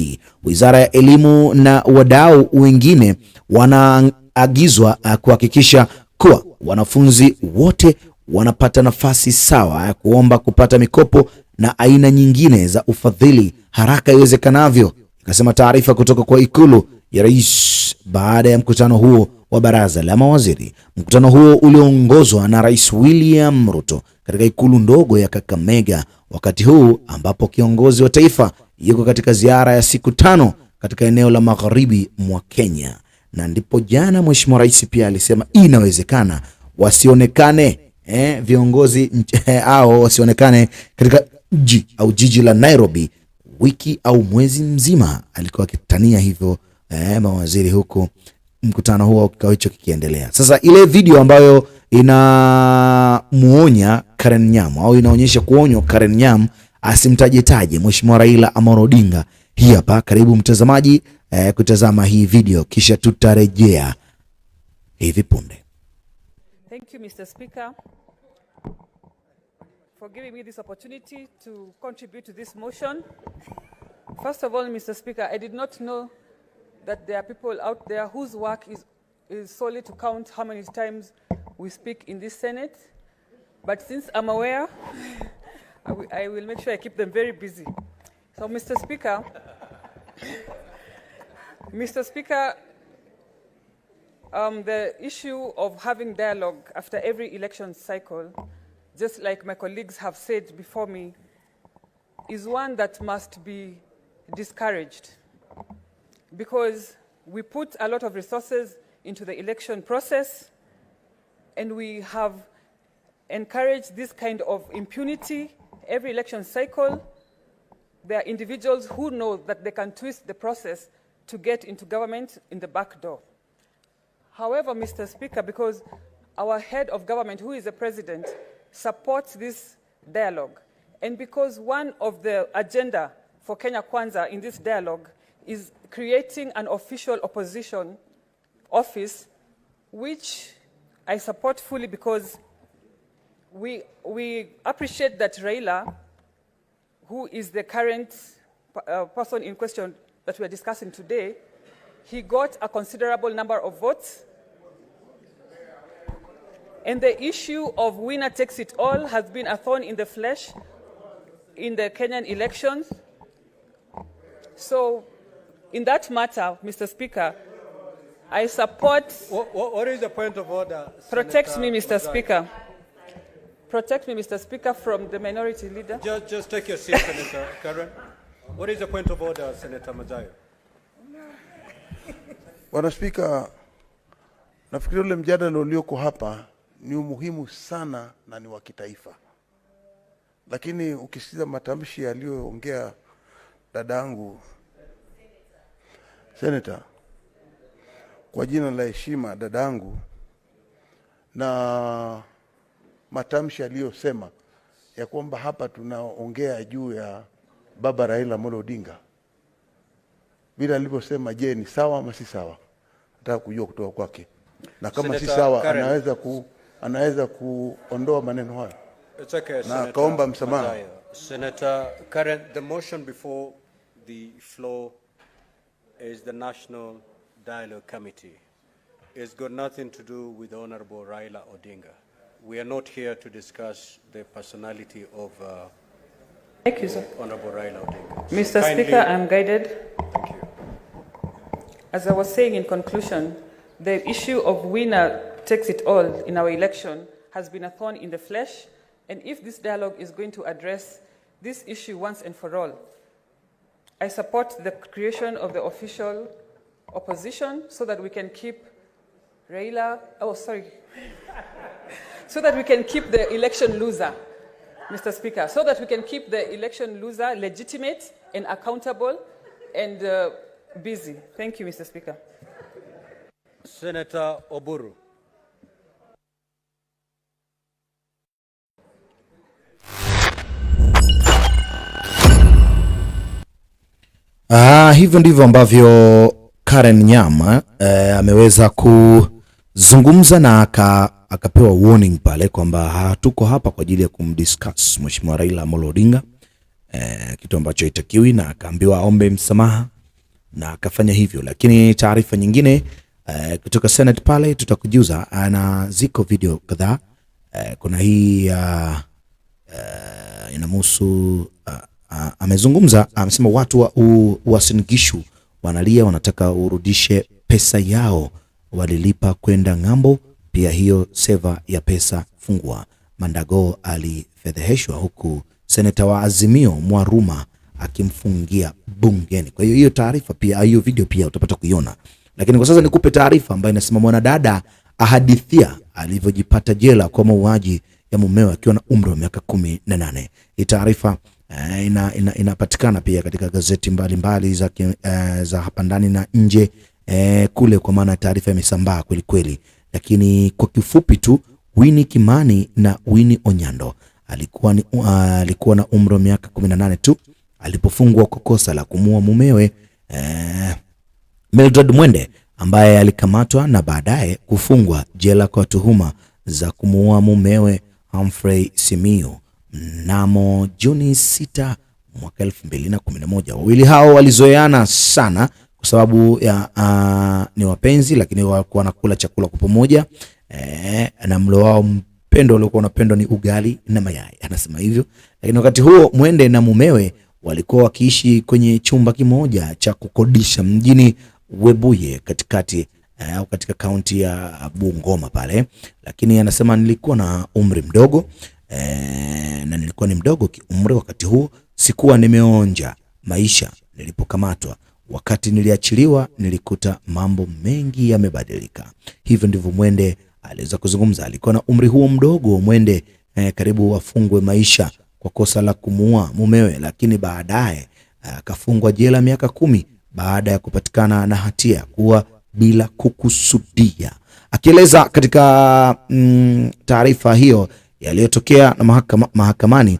Wizara ya Elimu na wadau wengine wanaagizwa kuhakikisha kuwa wanafunzi wote wanapata nafasi sawa ya kuomba kupata mikopo na aina nyingine za ufadhili haraka iwezekanavyo, ikasema taarifa kutoka kwa ikulu ya rais baada ya mkutano huo wa baraza la mawaziri. Mkutano huo ulioongozwa na Rais William Ruto katika ikulu ndogo ya Kakamega, wakati huu ambapo kiongozi wa taifa yuko katika ziara ya siku 5 katika eneo la magharibi mwa Kenya. Na ndipo jana Mheshimiwa Rais pia alisema inawezekana wasionekane viongozi au wasionekane katika jiji la Nairobi wiki au mwezi mzima. Alikuwa akitania hivyo mawaziri huko mkutano huo kikao hicho kikiendelea. Sasa ile video ambayo inamuonya Karen Nyamu au inaonyesha kuonywa Karen Nyamu asimtajetaje Mheshimiwa Raila ama Odinga, hii hapa. Karibu mtazamaji kutazama hii video, kisha tutarejea hivi punde. Thank you, Mr. Speaker, for giving me this opportunity to contribute to this motion. First of all, Mr. Speaker, I did not know that there are people out there whose work is solely to count how many times we speak in this Senate. But since I'm aware, I will make sure I keep them very busy. So, Mr. Speaker, the issue of having dialogue after every election cycle, just like my colleagues have said before me, is one that must be discouraged, because we put a lot of resources into the election process, and we have encouraged this kind of impunity every election cycle. There are individuals who know that they can twist the process to get into government in the back door. However, Mr. Speaker, because our head of government, who is the president, supports this dialogue, and because one of the agenda for Kenya Kwanza in this dialogue is creating an official opposition office, which I support fully, because we appreciate that Raila, who is the current person in question that we are discussing today, he got a considerable number of votes. And the issue of winner takes it all has been a thorn in the flesh in the Kenyan elections. So, in that matter, Mr. Speaker, I support... What is the point of order? Protect me, Mr. Speaker. Protect me, Mr. Speaker, from the minority leader. Just take your seat, Senator Karen. What is the point of order, Senator Mazayo? Bwana Spika, nafikiri ule mjadala ulioko hapa ni muhimu sana na ni wa kitaifa. Lakini ukisikiza matamshi aliyoongea dadangu Senator, kwa jina la heshima dadangu, na matamshi aliyosema ya kwamba hapa tunaongea juu ya baba Raila Amolo Odinga, bila alivyosema, je, ni sawa ama si sawa? Nataka kujua kutoka kwake, na kama Senator si sawa Karen, anaweza kuondoa maneno hayo. It's okay, na kaomba msamaha. Senator Karen, the motion before the floor is the National Dialogue Committee. It's got nothing to do with Honorable Raila Odinga. We are not here to discuss the personality of Thank you, sir. Honorable Raila Odinga. Mr. Speaker, I'm guided. Thank you. As I was saying in conclusion, the issue of winner takes it all in our election has been a thorn in the flesh, and if this dialogue is going to address this issue once and for all, I support the creation of the official opposition so that we can keep Raila, so that we can keep the election loser, Mr. Speaker, so that we can keep the election loser legitimate and accountable and busy. Thank you, Mr. Speaker. Senator Oburu. Hivyo ndivyo ambavyo Karen Nyama ameweza kuzungumza na akapewa warning pale kwamba hatuko hapa kwa ajili ya kumdiscuss Mheshimiwa Raila Amolo Odinga, kitu ambacho haitakiwi, na akaambiwa aombe msamaha na akafanya hivyo. Lakini taarifa nyingine kutoka Senate pale tutakujuza, na ziko video kadhaa. Kuna hii inamhusu amezungumza, amesema watu wa Uasin Gishu wanalia, wanataka urudishe pesa yao walilipa kwenda ng'ambo. Pia hiyo seva ya pesa fungua. Mandago alifedheheshwa huku seneta wa Azimio Mwaruma akimfungia bungeni. Kwa hiyo taarifa pia, hiyo video pia utapata kuiona. Lakini kwa sasa nikupe taarifa ambayo inasema mwanadada ahadithia alivyojipata jela kwa mauaji ya mumewe akiwa na umri wa miaka 18. Hii taarifa inapatikana pia katika gazeti mbalimbali za hapa ndani na nje kule, kwa maana taarifa imesambaa kweli kweli. Lakini kwa kifupi tu, Winnie Kimani na Winnie Onyando alikuwa na umri wa miaka 18 tu alipofungwa kwa kosa la kumuua mumewe Mildred Mwende, ambaye alikamatwa na baadaye kufungwa jela kwa tuhuma za kumuua mumewe Humphrey Simiyu mnamo Juni 6 mwaka 2011. Wawili hao walizoeana sana kwa sababu ya ni wapenzi, lakini walikuwa wanakula chakula kwa pamoja, na mlo wao mpendo uliokuwa unapendwa ni ugali na mayai, anasema hivyo. Lakini wakati huo Mwende na mumewe walikuwa wakiishi kwenye chumba kimoja cha kukodisha mjini Webuye katika kaunti ya Bungoma pale. Lakini anasema nilikuwa na umri mdogo na nilikuwa ni mdogo kiumri wakati huo, sikuwa nimeonja maisha nilipokamatwa. Wakati niliachiliwa nilikuta mambo mengi yamebadilika. Hivyo ndivyo Mwende aliweza kuzungumza. Alikuwa na umri huo mdogo Mwende, karibu wafungwe maisha kwa kosa la kumuua mumewe, lakini baadaye akafungwa jela miaka 10 baada ya kupatikana na hatia kuwa bila kukusudia. Akieleza katika taarifa hiyo yaliyotokea na mahakamani,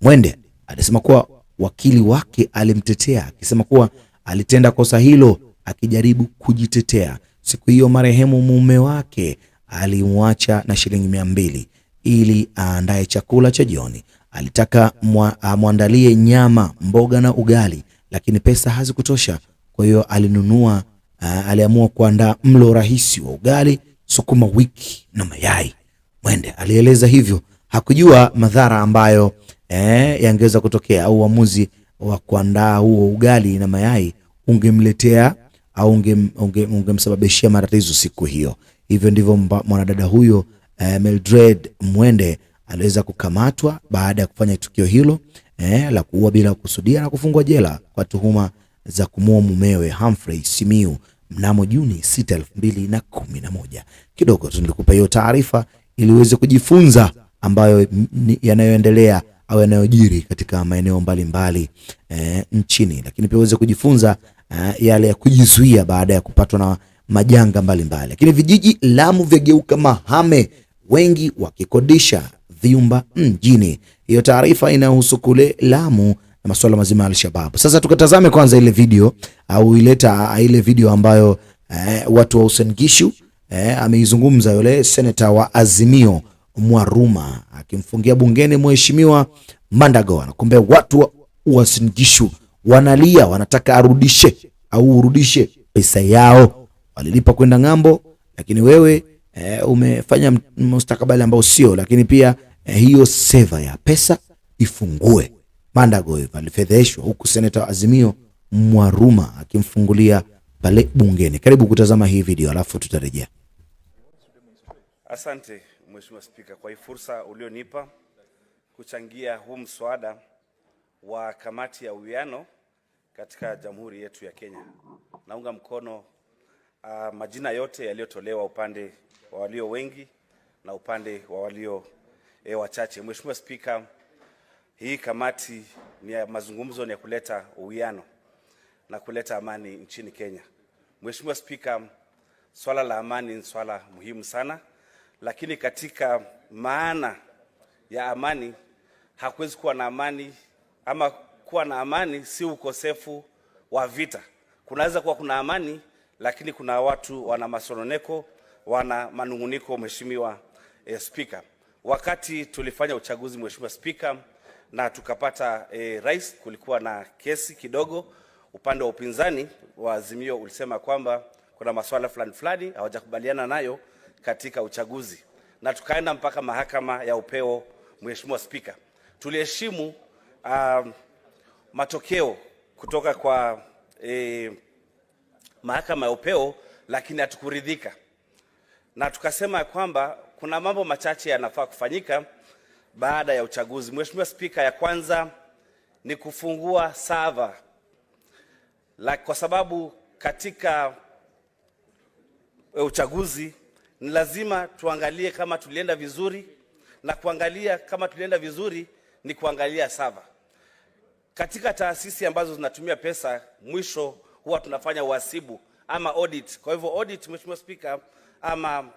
Mwende alisema kuwa wakili wake alimtetea akisema kuwa alitenda kosa hilo akijaribu kujitetea. Siku hiyo marehemu mume wake alimwacha na shilingi 200 ili aandae chakula cha jioni. Alitaka muandalie nyama, mboga na ugali, lakini pesa hazikutosha. Kwa hiyo aliamua kuandaa mlo rahisi wa ugali, sukuma wiki na mayai. Mwende alieleza hivyo. Hakujua madhara ambayo yangeweza kutokea, au uamuzi wa kuandaa huo ugali na mayai ungemletea au ungemsababishia matatizo siku hiyo. Hivyo ndivyo mwanadada huyo Mildred Mwende aliweza kukamatwa baada ya kufanya tukio hilo la kuua bila kusudia na kufungwa jela kwa tuhuma za kumuua mumewe Humphrey Simiyu mnamo Juni 6, 2011. Kidogo tulikupa hiyo taarifa ili uweze kujifunza ambayo yanayoendelea au yanayojiri katika maeneo mbalimbali nchini, lakini pia uweze kujifunza yale ya kujizuia baada ya kupatwa na majanga mbalimbali. Lakini vijiji Lamu vyageuka mahame, wengi wakikodisha vyumba mjini. Hiyo taarifa inahusu kule Lamu na masuala mazima ya Al-Shabaab. Sasa tukatazame kwanza ile video au ile video ambayo watu wa Uasin Gishu ameizungumza yule seneta wa Azimio Mwaruma akimfungia bungeni mheshimiwa Mandago. Anakuambia watu wa Uasin Gishu wanalia, wanataka urudishe pesa yao walilipa kwenda ng'ambo, lakini wewe umefanya mustakabali ambao sio. Lakini pia hiyo seva ya pesa ifungue. Mandago alifedheshwa huku seneta wa Azimio Mwaruma akimfungulia pale bungeni. Karibu kutazama hii video alafu tutarejea. Asante Mheshimiwa Spika kwa hii fursa ulionipa kuchangia huu mswada wa kamati ya uwiano katika Jamhuri yetu ya Kenya. Naunga mkono majina yote yaliyotolewa upande wa walio wengi na upande wa walio wachache. Mheshimiwa Spika, hii kamati ni ya mazungumzo, ni ya kuleta uwiano na kuleta amani nchini Kenya. Mheshimiwa Spika, swala la amani ni swala muhimu sana, lakini katika maana ya amani hakuwezi kuwa na amani, ama kuwa na amani si ukosefu wa vita. Kunaweza kuwa kuna amani, lakini kuna watu wana masononeko, wana manunguniko. Mheshimiwa Spika, wakati tulifanya uchaguzi, Mheshimiwa Spika, na tukapata rais, kulikuwa na kesi kidogo. Upande wa upinzani wa Azimio ulisema kwamba kuna masuala fulani hawajakubaliana nayo katika uchaguzi, na tukaenda mpaka mahakama ya upeo. Mheshimiwa Spika, tuliheshimu matokeo kutoka kwa mahakama ya upeo, lakini hatukuridhika, na tukasema kwamba kuna mambo machache yanafaa kufanyika baada ya uchaguzi. Mheshimiwa Spika, ya kwanza ni kufungua server, kwa sababu katika uchaguzi ni lazima tuangalie kama tulienda vizuri, na kuangalia kama tulienda vizuri ni kuangalia server. Katika taasisi ambazo zinatumia pesa, mwisho huwa tunafanya uhasibu ama audit. Kwa hivyo audit, Mheshimiwa Spika, ama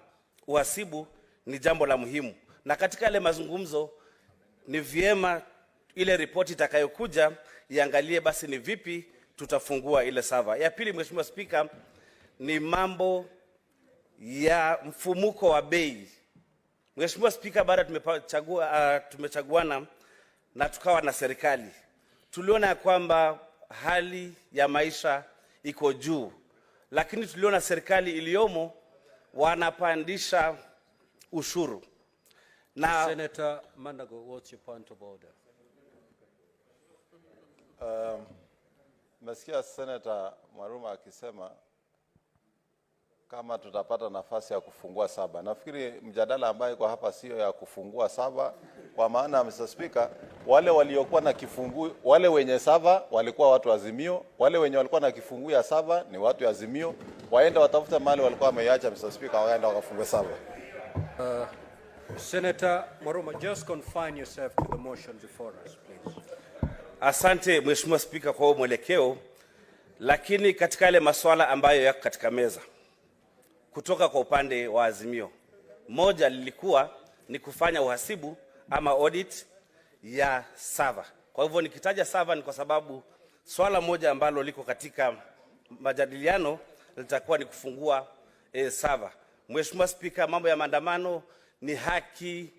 uhasibu ni jambo la muhimu, na katika ile mazungumzo ni vyema ile ripoti itakayokuja iangalie basi ni vipi tutafungua ile server. Ya pili, Mheshimiwa Spika, ni mambo ya mfumuko wa bei. Mheshimiwa Spika, baada tumechaguana na tukawa na serikali, tuliona kwamba hali ya maisha iko juu, lakini tuliona serikali iliyomo wanapandisha ushuru. Na Senator Mandago, what's your point of order? Mesikia Senator Mwaruma akisema kama tutapata nafasi ya kufungua saba. Nafikiri mjadala ambayo iko hapa sio ya kufungua saba, kwa maana Mr. Speaker, wale waliokuwa na kifungu, wale wenye saba walikuwa watu wa Azimio, wale wenye walikuwa na kifungu ya saba ni watu wa Azimio, waende watafute mali walikuwa wameiacha, Mr. Speaker, waende wakafungue saba. Senator Mwaruma, just confine yourself to the motion before us, please. Asante Mheshimiwa Spika kwa mwelekeo, lakini katika yale masuala ambayo yako katika meza kutoka kwa upande wa Azimio, moja lilikuwa ni kufanya uhasibu ama audit ya server. Kwa hivyo nikitaja server ni kwa sababu swala moja ambalo liko katika majadiliano litakuwa ni kufungua server. Mheshimiwa Spika, mambo ya maandamano ni haki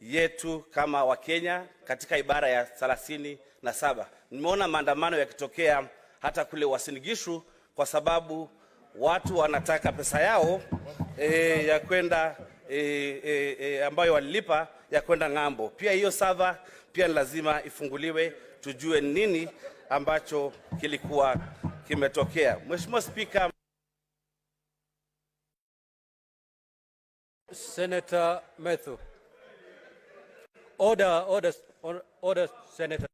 yetu kama Wakenya katika ibara ya 37. Nimeona maandamano yakitokea hata kule Uasin Gishu kwa sababu watu wanataka pesa yao ya kwenda ambayo walilipa ya kwenda ng'ambo. Pia hiyo server pia ni lazima ifunguliwe, tujue nini ambacho kilikuwa kimetokea. Mheshimiwa Spika, Senator Methu. Order, Senator.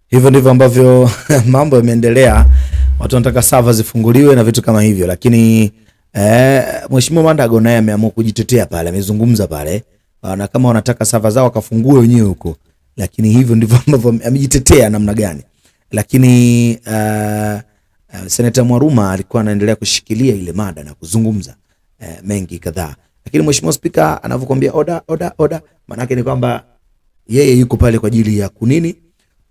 Hivyo ndivyo ambavyo mambo yameendelea. Watu wanataka server zifunguliwe na vitu kama hivyo, lakini Mheshimiwa Mandago naye ameamua kujitetea pale, amezungumza pale, na kama wanataka server zao wakafungue wenyewe huko, lakini hivyo ndivyo ambavyo amejitetea namna gani. Lakini Senator Mwaruma alikuwa anaendelea kushikilia ile mada na kuzungumza mengi kadhaa, lakini Mheshimiwa Spika anavyokuambia order, maana yake ni kwamba yeye yuko pale kwa ajili ya kunini,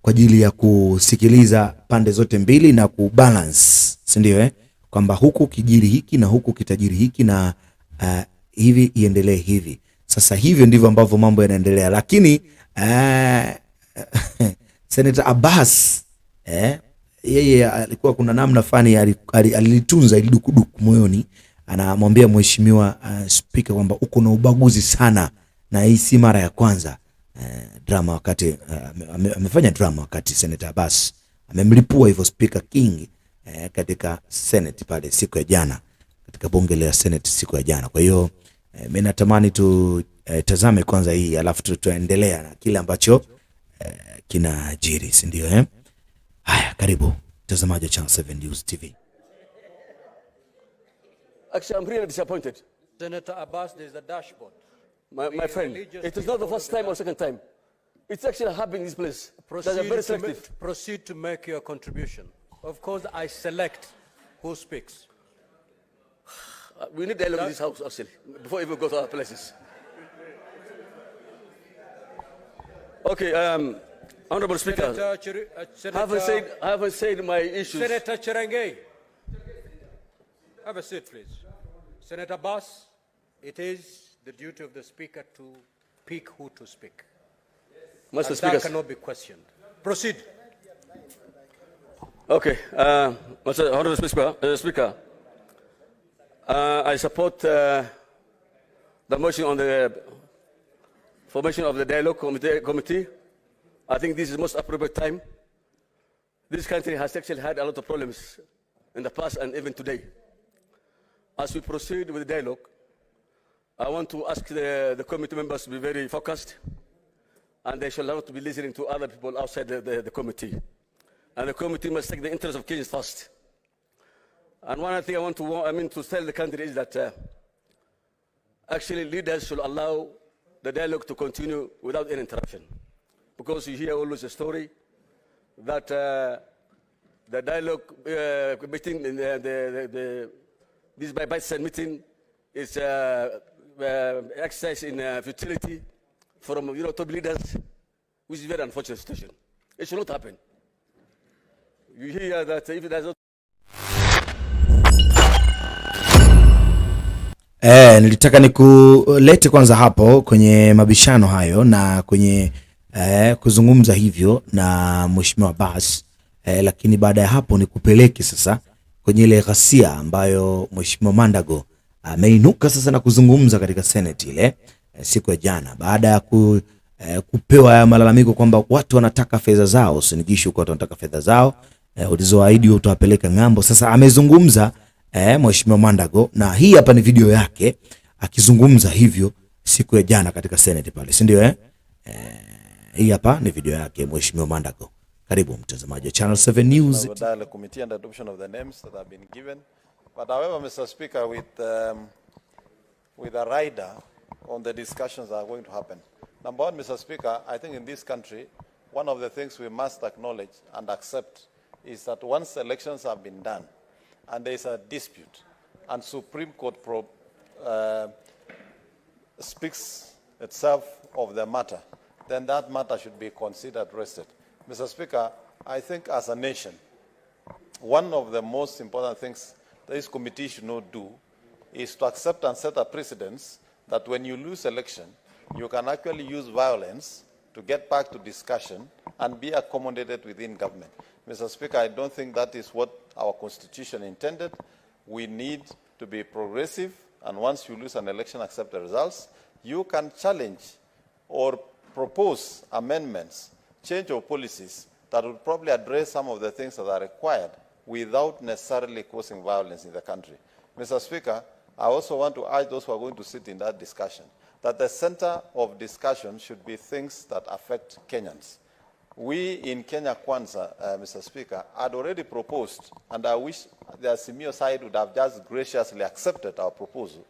kwa ajili ya kusikiliza pande zote mbili na kubalance, si ndio kwamba huku kijiri hiki na huku kitajiri hiki na hivi iendelee hivi. Sasa hivyo ndivyo ambavyo mambo yanaendelea, lakini Senator Abbas yeye alikuwa kuna namna fani alitunza ile dukuduku moyoni, anamwambia Mheshimiwa Speaker kwamba uko na ubaguzi sana na hii si mara ya kwanza. Drama wakati amefanya drama wakati Senator Abbas amemlipua hivyo Speaker King katika Senate pale siku ya jana, katika bunge la Senate siku ya jana. Kwa hiyo mimi natamani tazame kwanza hii alafu tuendelea na kile ambacho kinajiri, si ndio? Haya, karibu mtazamaji wa Channel 7 News TV. Actually, I'm really disappointed. Senator Abbas, there's a dashboard. My friend, it is not the first time or second time. It's actually happening in this place. Proceed to make your contribution. Of course, I select who speaks. We need dialogue in this house, actually, before we even go to other places. Okay, Honorable Speaker, I haven't said my issues. Senator Cherengei, have a seat, please. Senator Abbas, it is the duty of the Speaker to pick who to speak. Mr. And Speaker, that cannot be questioned. Proceed. Okay, Mr. Honorable Speaker, I support the motion on the formation of the dialogue committee. I think this is the most appropriate time. This country has actually had a lot of problems in the past and even today. As we proceed with the dialogue, I want to ask the committee members to be very focused, and they shall not be listening to other people outside the committee. And the committee must take the interest of Kenyans first. And one thing I want to tell the country is that actually leaders should allow the dialogue to continue without any interruption. Because you hear always a story that the dialogue meeting, this Bi-Partisan meeting is exercise in futility from top leaders, which is a very unfortunate situation. It should not happen. You hear that if there's not nilitaka nikulete kwanza hapo kwenye mabishano hayo na kwenye kuzungumza hivyo na Mheshimiwa Abbas, lakini baada ya hapo nikupeleke sasa kwenye ile ghasia ambayo Mheshimiwa Mandago ameinuka sasa na kuzungumza katika Senate ile siku ya jana, baada ya kupewa malalamiko kwamba watu wanataka fedha zao, sinigishu kwa watu wanataka fedha zao ulizoahidi utawapeleka ng'ambo. Sasa amezungumza Mheshimiwa Mandago, na hii hapa ni video yake akizungumza hivyo siku ya jana katika Senate pale, si ndio? Hii hapa ni video yake Mheshimiwa Mandago. Karibu mtazamaji wa Channel 7 News. The committee and adoption of the names that have been given. But however, Mr. Speaker, with a rider on the discussions that are going to happen. Number one, Mr. Speaker, I think in this country, one of the things we must acknowledge and accept is that once elections have been done and there is a dispute and Supreme Court speaks itself of the matter, then that matter should be considered rested. Mr. Speaker, I think as a nation, one of the most important things this committee should not do is to accept and set a precedence that when you lose election, you can actually use violence to get back to discussion and be accommodated within government. Mr. Speaker, I don't think that is what our constitution intended. We need to be progressive, and once you lose an election, accept the results. You can challenge or propose amendments, change of policies that would probably address some of the things that are required without necessarily causing violence in the country. Mr. Speaker, I also want to urge those who are going to sit in that discussion that the center of discussion should be things that affect Kenyans. We in Kenya Kwanza, Mr. Speaker, had already proposed, and I wish the Azimio side would have just graciously accepted our proposal,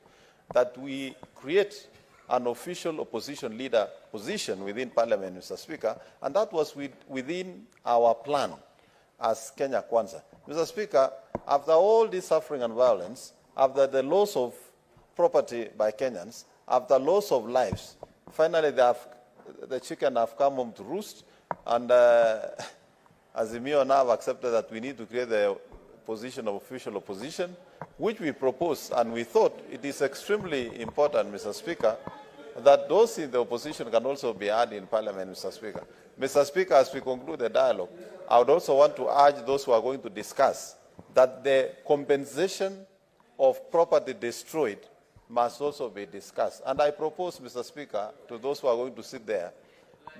that we create an official opposition leader position within Parliament, Mr. Speaker, and that was within our plan as Kenya Kwanza. Mr. Speaker, after all this suffering and violence, after the loss of property by Kenyans, after loss of lives, finally the chicken have come home to roost, and Azimio now have accepted that we need to create the position of official opposition, which we proposed, and we thought it is extremely important, Mr. Speaker, that those in the opposition can also be heard in Parliament, Mr. Speaker. Mr. Speaker, as we conclude the dialogue, I would also want to urge those who are going to discuss that the compensation of property destroyed must also be discussed. And I propose, Mr. Speaker, to those who are going to sit there,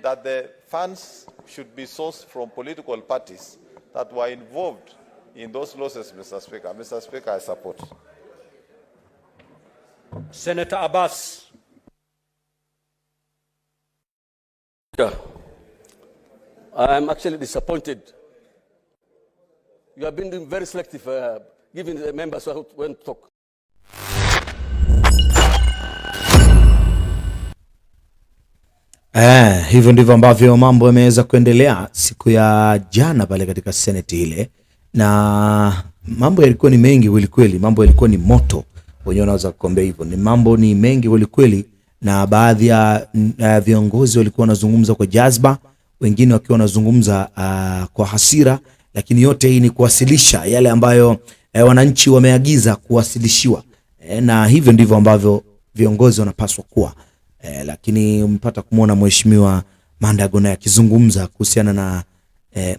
that the funds should be sourced from political parties that were involved in those losses, Mr. Speaker. Mr. Speaker, I support. Senator Abbas. Yeah. I'm actually disappointed. You have been very selective, giving the members when to talk. Hivyo ndivyo ambavyo mambo yameweza kuendelea siku ya jana pale katika Senate ile, na mambo yalikuwa ni mengi kweli kweli, mambo yalikuwa ni moto, wenyewe wanaweza kukombea hivyo. Ni mambo ni mengi kweli kweli, na baadhi ya viongozi walikuwa wanazungumza kwa jazba, wengine wakiwa wanazungumza kwa hasira, lakini yote hii ni kuwasilisha yale ambayo wananchi wameagiza kuwasilishiwa, na hivyo ndivyo ambavyo viongozi wanapaswa kuwa. Lakini umepata kumuona Mheshimiwa Maandamano akizungumza kuhusiana na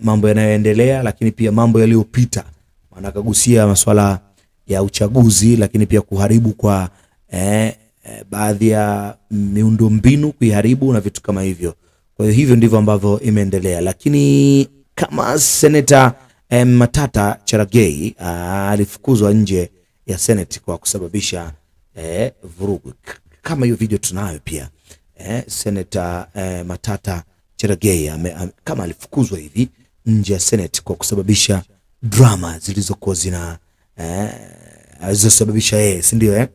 mambo yanayoendelea, lakini pia mambo yaliyopita. Maana kagusia masuala ya uchaguzi, lakini pia kuharibu kwa baadhi ya miundombinu, kuiharibu na vitu kama hivyo. Kwa hiyo hivyo ndivyo ambavyo imeendelea, lakini kama Senator Matata Cherargei alifukuzwa nje ya Senate kwa kusababisha vurugu. Kama hiyo video tunayo pia, Senator Matata Cherargei kama alifukuzwa hivi nje ya Senate kwa kusababisha drama zilizokuwa zilizosababisha yeye, si ndio?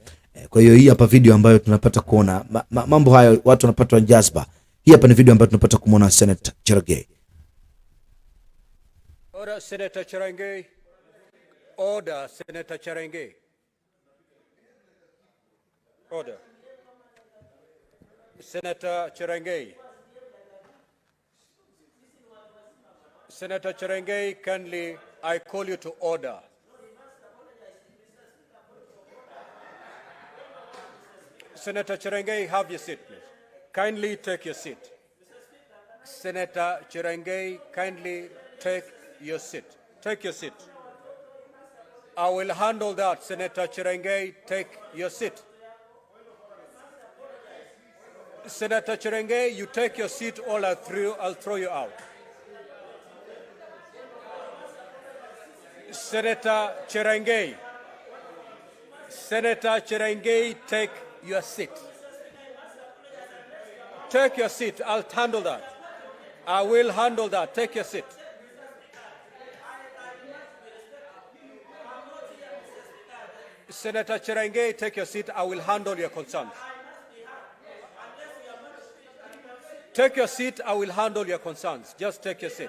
Kwa hiyo hii hapa video ambayo tunapata kuona mambo hayo, watu wanapata jazba. Hii hapa ni video ambayo tunapata kumuona Senator Cherargei. Order, Senator Cherargei. Order, Senator Cherargei. Order. Senator Cherargei. Senator Cherargei, kindly, I call you to order. Senator Cherargei, have your seat, please. Kindly take your seat. Senator Cherargei, kindly take your seat. Take your seat. I will handle that. Senator Cherargei, take your seat. Senator Cherargei, you take your seat or I'll throw you out. Senator Cherargei. Senator Cherargei, take your seat. Take your seat. I'll handle that. I will handle that. Take your seat. Senator Cherargei, take your seat. I will handle your concerns. Take your seat. I will handle your concerns. Just take your seat.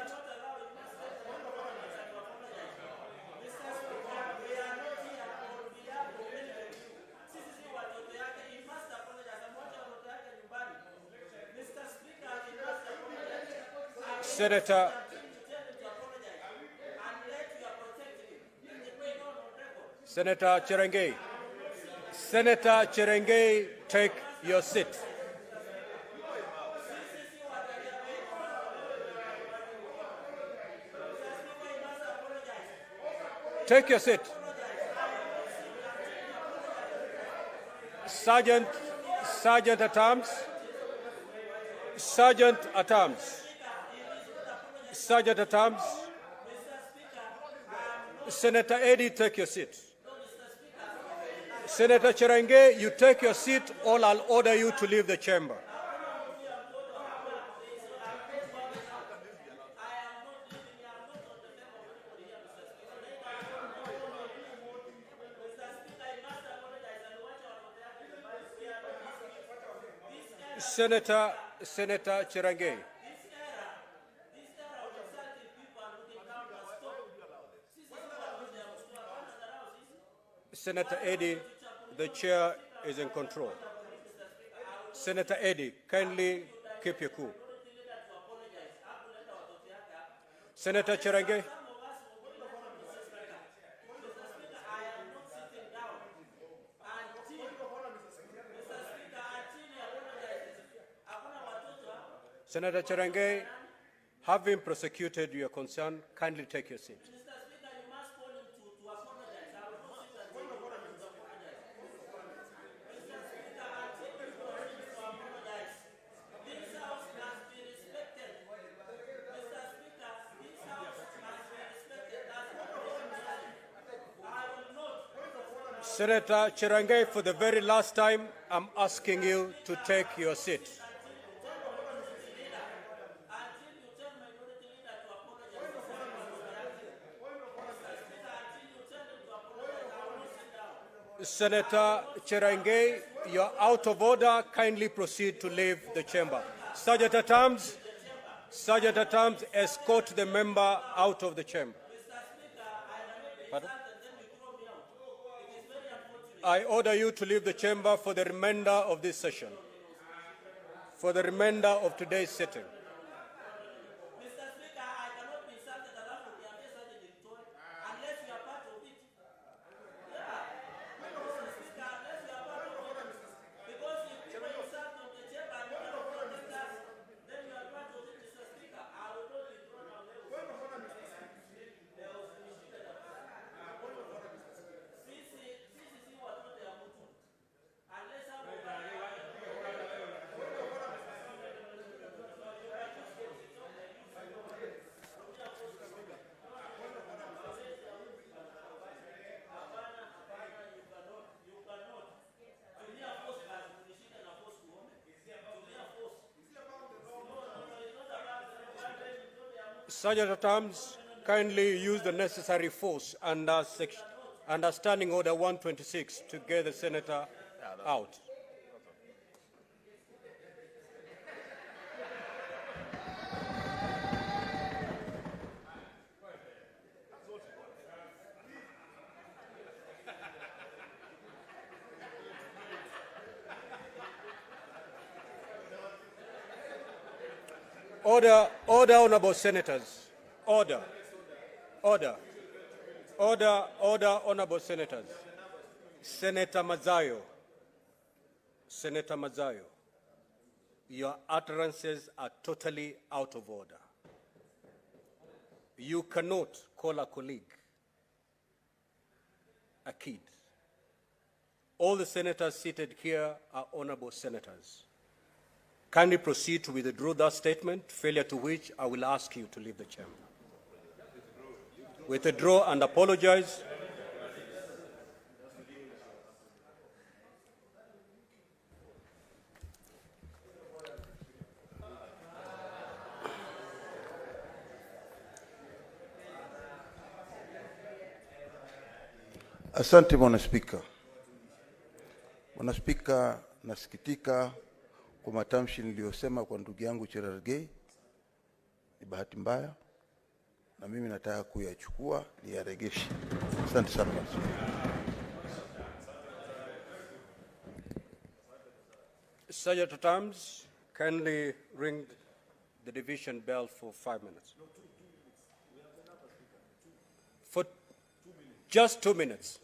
Senator Cherargei. Senator Cherargei, take your seat. Take your seat. Sergeant at arms. Sergeant at arms. Sergeant at arms. Senator Eddy, take your seat. Senator Cherargei, you take your seat or I'll order you to leave the chamber. Senator Cherargei. Senator Eddy, the chair is in control. Senator Eddy, kindly keep your cool. Senator Cherargei. Senator Cherargei, having prosecuted your concern, kindly take your seat. Senator Cherargei, for the very last time, I'm asking you to take your seat. Senator Cherangei, you're out of order. Kindly proceed to leave the chamber. Sergeant at Arms, escort the member out of the chamber. Pardon? I order you to leave the chamber for the remainder of this session, for the remainder of today's sitting. Sergeant at Arms, kindly use the necessary force under Standing Order 126 to get the senator out. Order, honorable senators. Order, honorable senators. Senator Mazayo, your utterances are totally out of order. You cannot call a colleague a kid. All the senators seated here are honorable senators. Kindly proceed to withdraw that statement, failure to which I will ask you to leave the chamber. Withdraw and apologize. Asante Bwana Spika. Bwana Spika, nasikitika kwa matamshi niliyosema kwa ndugu yangu Cherargei. Ni bahati mbaya na mimi nataka kuyachukua niyaregeshe. Asante sana. Sergeant at Arms, kindly ring the division bell for 5 minutes. For just 2 minutes.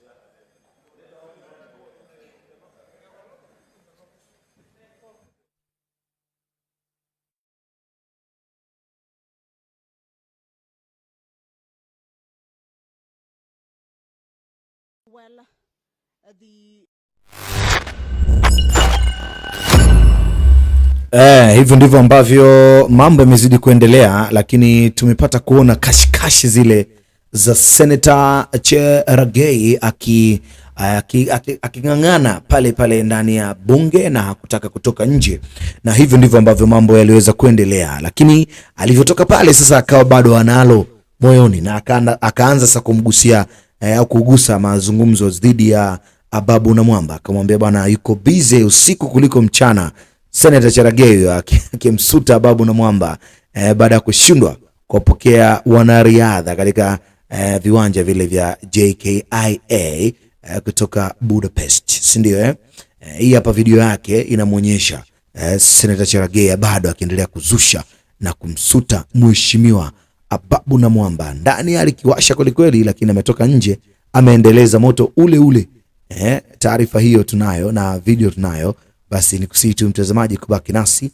Well, hivyo ndivyo ambavyo mambo yamezidi kuendelea, lakini tumepata kuona kashikashi zile za Senator Cherargei aking'ang'ana pale ndani ya bunge na hakutaka kutoka nje, na hivyo ndivyo ambavyo mambo yaliweza kuendelea. Lakini alivyotoka pale sasa akawa bado analo moyoni na akaanza sasa kumgusia au kugusa mazungumzo dhidi ya AJAABU na Mwamba. Akamwambia bwana yuko busy usiku kuliko mchana. Senator Cherargei akimsuta AJAABU na Mwamba baada ya kushindwa kupokea wanariadha katika viwanja vile vya JKIA kutoka Budapest, si ndio? Hii hapa video yake inamuonyesha Senator Cherargei bado akiendelea kuzusha na kumsuta mheshimiwa AJAABU na Mwamba. Ndani alikiwasha kweli kweli, lakini ametoka nje ameendeleza moto ule ule. Taarifa hiyo tunayo na video tunayo. Basi nikusihi tu mtazamaji kubaki nasi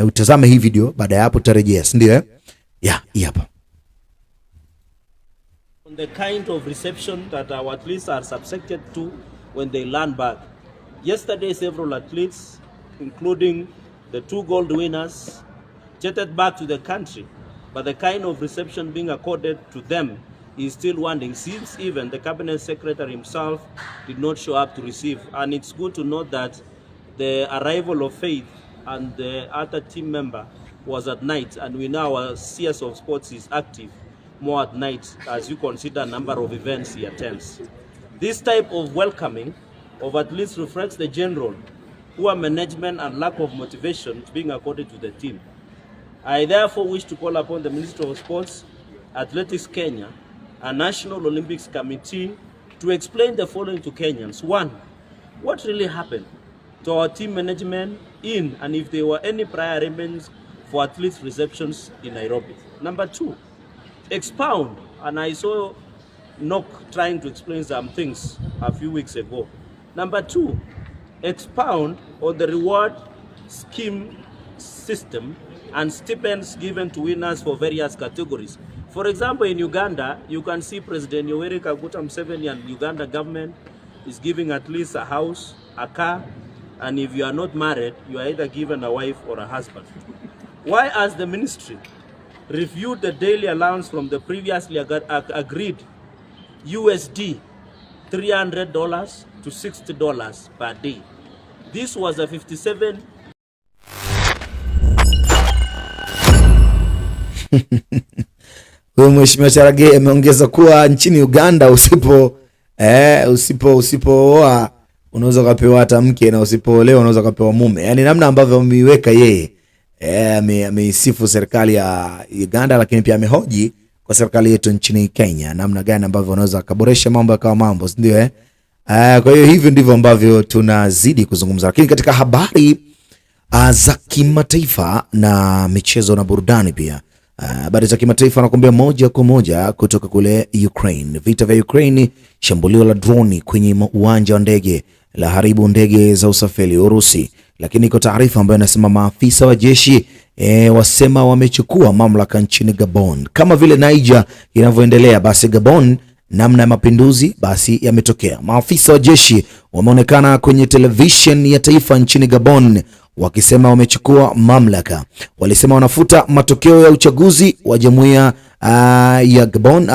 utazame hii video, baada ya hapo tutarejea, si ndio? Hii hapa. On the kind of reception that our athletes are subjected to when they land back. Yesterday, several athletes, including the 2 gold winners, jetted back to the country, but the kind of reception being accorded to them is still wanting, since even the cabinet secretary himself did not show up to receive. And it's good to note that the arrival of Faith and the other team member was at night, and we know our CS of Sports is active more at night as you consider number of events he attends. This type of welcoming of at least reflects the general poor management and lack of motivation being accorded to the team. I therefore wish to call upon the Ministry of Sports, Athletics Kenya, and National Olympics Committee to explain the following to Kenyans. One, what really happened to our team management in and if there were any prior arrangements for athletes' receptions in Nairobi. Number two, expound, and I saw Nok trying to explain some things a few weeks ago. Number two, expound on the reward scheme system and stipends given to winners for various categories. For example, in Uganda, you can see President Yoweri Kaguta Museveni and Uganda government is giving at least a house, a car, and if you are not married, you are either given a wife or a husband. Why has the ministry reviewed the daily allowance from the previously agreed USD $300 to $60 per day? This was a 57. Huyu Mheshimiwa Charage ameongeza kuwa nchini Uganda usipooa unaweza kupewa hata mke na usipoolewa unaweza kupewa mume. Yaani namna ambavyo ameiweka yeye ameisifu serikali ya Uganda, lakini pia amehoji kwa serikali yetu nchini Kenya namna gani ambavyo wanaweza kuboresha mambo yakawa mambo, ndio kwa hiyo hivyo ndivyo ambavyo tunazidi kuzungumza. Lakini katika habari za kimataifa na michezo na burudani pia, habari za kimataifa nakwambia moja kwa moja kutoka kule Ukraine. Vita vya Ukraine, shambulio la droni kwenye uwanja wa ndege la haribu ndege za usafiri Urusi. Lakini iko taarifa ambayo inasema maafisa wa jeshi wasema wamechukua mamlaka nchini Gabon. Kama vile Niger inavyoendelea, basi Gabon namna ya mapinduzi basi yametokea. Maafisa wa jeshi wameonekana kwenye television ya taifa nchini Gabon wakisema wamechukua mamlaka. Walisema wanafuta matokeo ya uchaguzi wa jumuiya ya Gabon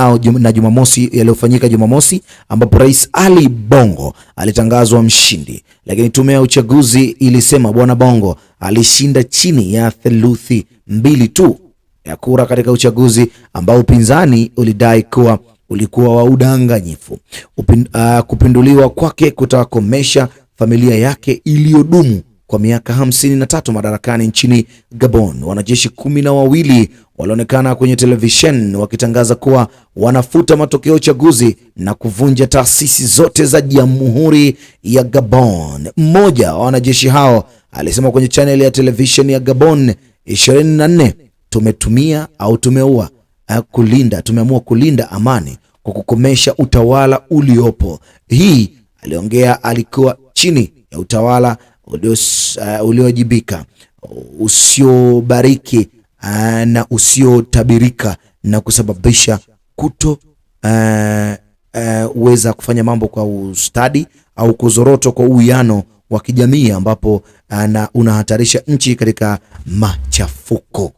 na Jumamosi yaliyofanyika Jumamosi, ambapo Rais Ali Bongo alitangazwa mshindi. Lakini tume ya uchaguzi ilisema Bwana Bongo alishinda chini ya theluthi 2 tu ya kura katika uchaguzi ambao upinzani ulidai kuwa ulikuwa wa udanganyifu. Kupinduliwa kwake kutakomesha familia yake iliyodumu kwa miaka 53 madarakani nchini Gabon. Wanajeshi 12 walionekana kwenye television wakitangaza kuwa wanafuta matokeo ya uchaguzi na kuvunja taasisi zote za Jamhuri ya Gabon. Mmoja wa wanajeshi hao alisema kwenye channel ya television ya Gabon 24, tumeamua kulinda amani kwa kukomesha utawala uliopo. Hii aliongea alikuwa chini ya utawala uliojibika, usiobariki na usiotabirika na kusababisha uweza kufanya mambo kwa ustadi au kuzorotwa kwa uwiano wa kijamii ambapo unahatarisha nchi katika machafuko.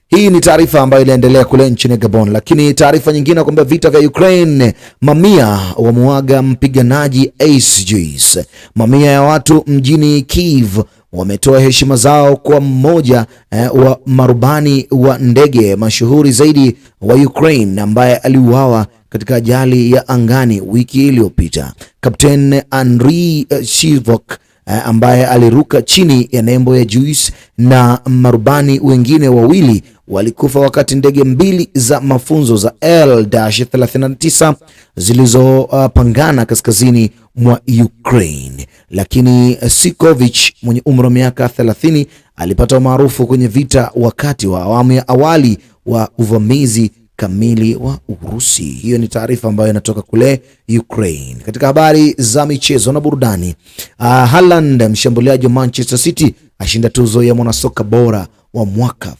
Hii ni taarifa ambayo iliendelea kule nchini Gabon. Lakini taarifa nyingine kwamba vita vya Ukraine, mamia wamuaga mpiganaji AJAABU. Mamia ya watu mjini Kiev wametoa heshima zao kwa mmoja wa marubani wa ndege mashuhuri zaidi wa Ukraine ambaye aliuawa katika ajali ya angani wiki iliyopita. Captain Andriy Shivok ambaye aliruka chini ya nembo ya Juice na marubani wengine wawili walikufa wakati ndege 2 za mafunzo za L-39 zilizopangana kaskazini mwa Ukraine. Lakini Sikovich mwenye umri wa miaka 30 alipata maarufu kwenye vita wakati wa awamu ya awali wa uvamizi kamili wa Urusi. Hiyo ni taarifa ambayo inatoka kule Ukraine. Katika habari za michezo na burudani, Haaland, mshambuliaji wa Manchester City, ashinda tuzo ya mwanasoka bora wa mwaka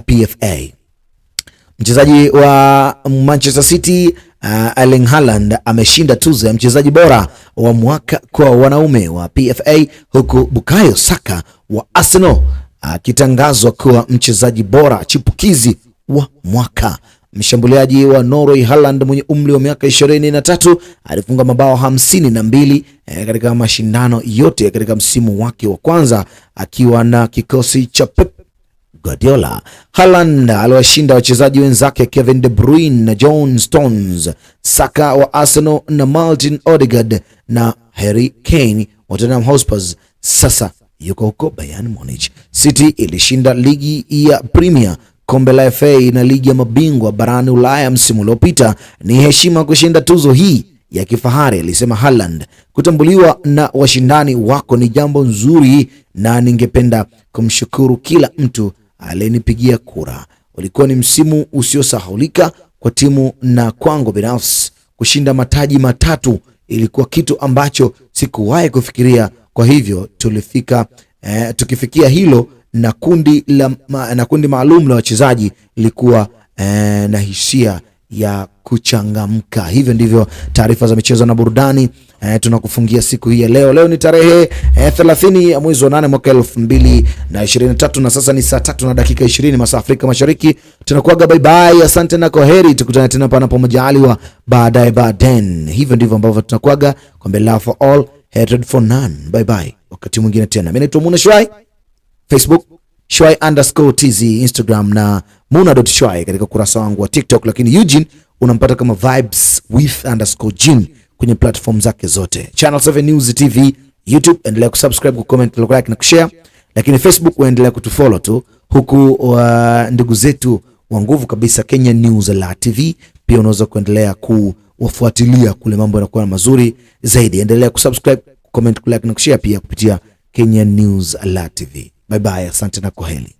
PFA. Mchezaji wa Manchester City Erling Haaland ameshinda tuzo ya mchezaji bora wa mwaka kwa wanaume wa PFA, huku Bukayo Saka wa Arsenal akitangazwa kuwa mchezaji bora chipukizi wa mwaka. Mshambuliaji wa Norway Haaland mwenye umri wa miaka 23 alifunga mabao 52 katika mashindano yote katika msimu wake wa kwanza akiwa na kikosi cha Pep Guardiola. Haaland aliwashinda wachezaji wenzake Kevin De Bruyne na John Stones, Saka wa Arsenal na Martin Odegaard na Harry Kane wa Tottenham Hotspur. Sasa yuko huko Bayern Munich. City ilishinda ligi ya Premier, kombe la FA na ligi ya mabingwa barani Ulaya msimu uliopita. Ni heshima kushinda tuzo hii ya kifahari, alisema Haaland. Kutambuliwa na washindani wako ni jambo nzuri na ningependa kumshukuru kila mtu aliyenipigia kura. Ulikuwa ni msimu usiosahulika kwa timu na kwangu binafsi. Kushinda mataji matatu ilikuwa kitu ambacho sikuwahi kufikiria. Kwa hivyo tukifikia hilo na kundi maalum la wachezaji ilikuwa na hisia ya kuchangamka. Hivyo ndivyo taarifa za michezo na burudani tunakufungia siku hii ya leo. Leo ni tarehe 30 ya mwezi wa 8 mwaka 2023 na sasa ni saa 3 na dakika 20 masaa Afrika Mashariki. Tunakuaga bye bye, asante na kwaheri, tukutane tena panapo majaliwa baadaye baden. Hivyo ndivyo ambavyo tunakuaga. Kombe love for all, hatred for none. Bye bye, wakati mwingine tena. Mimi naitwa Muna Shwai, Facebook Shwai_TZ, Instagram na Muna.Shwai katika kurasa wangu wa TikTok, lakini Eugene unampata kama vibes_with_Jin kwenye platform zake zote. Channel 7 News TV, YouTube endelea kusubscribe, kucomment, like na kushare, lakini Facebook uendelea kutufollow tu. Huku ndugu zetu wa nguvu kabisa Kenya News TV pia unaweza kuendelea kuwafuatilia kule, mambo yanakuwa mazuri zaidi. Endelea kusubscribe, comment, like na kushare pia kupitia Kenya News TV. Bye bye, asante na kwaheri.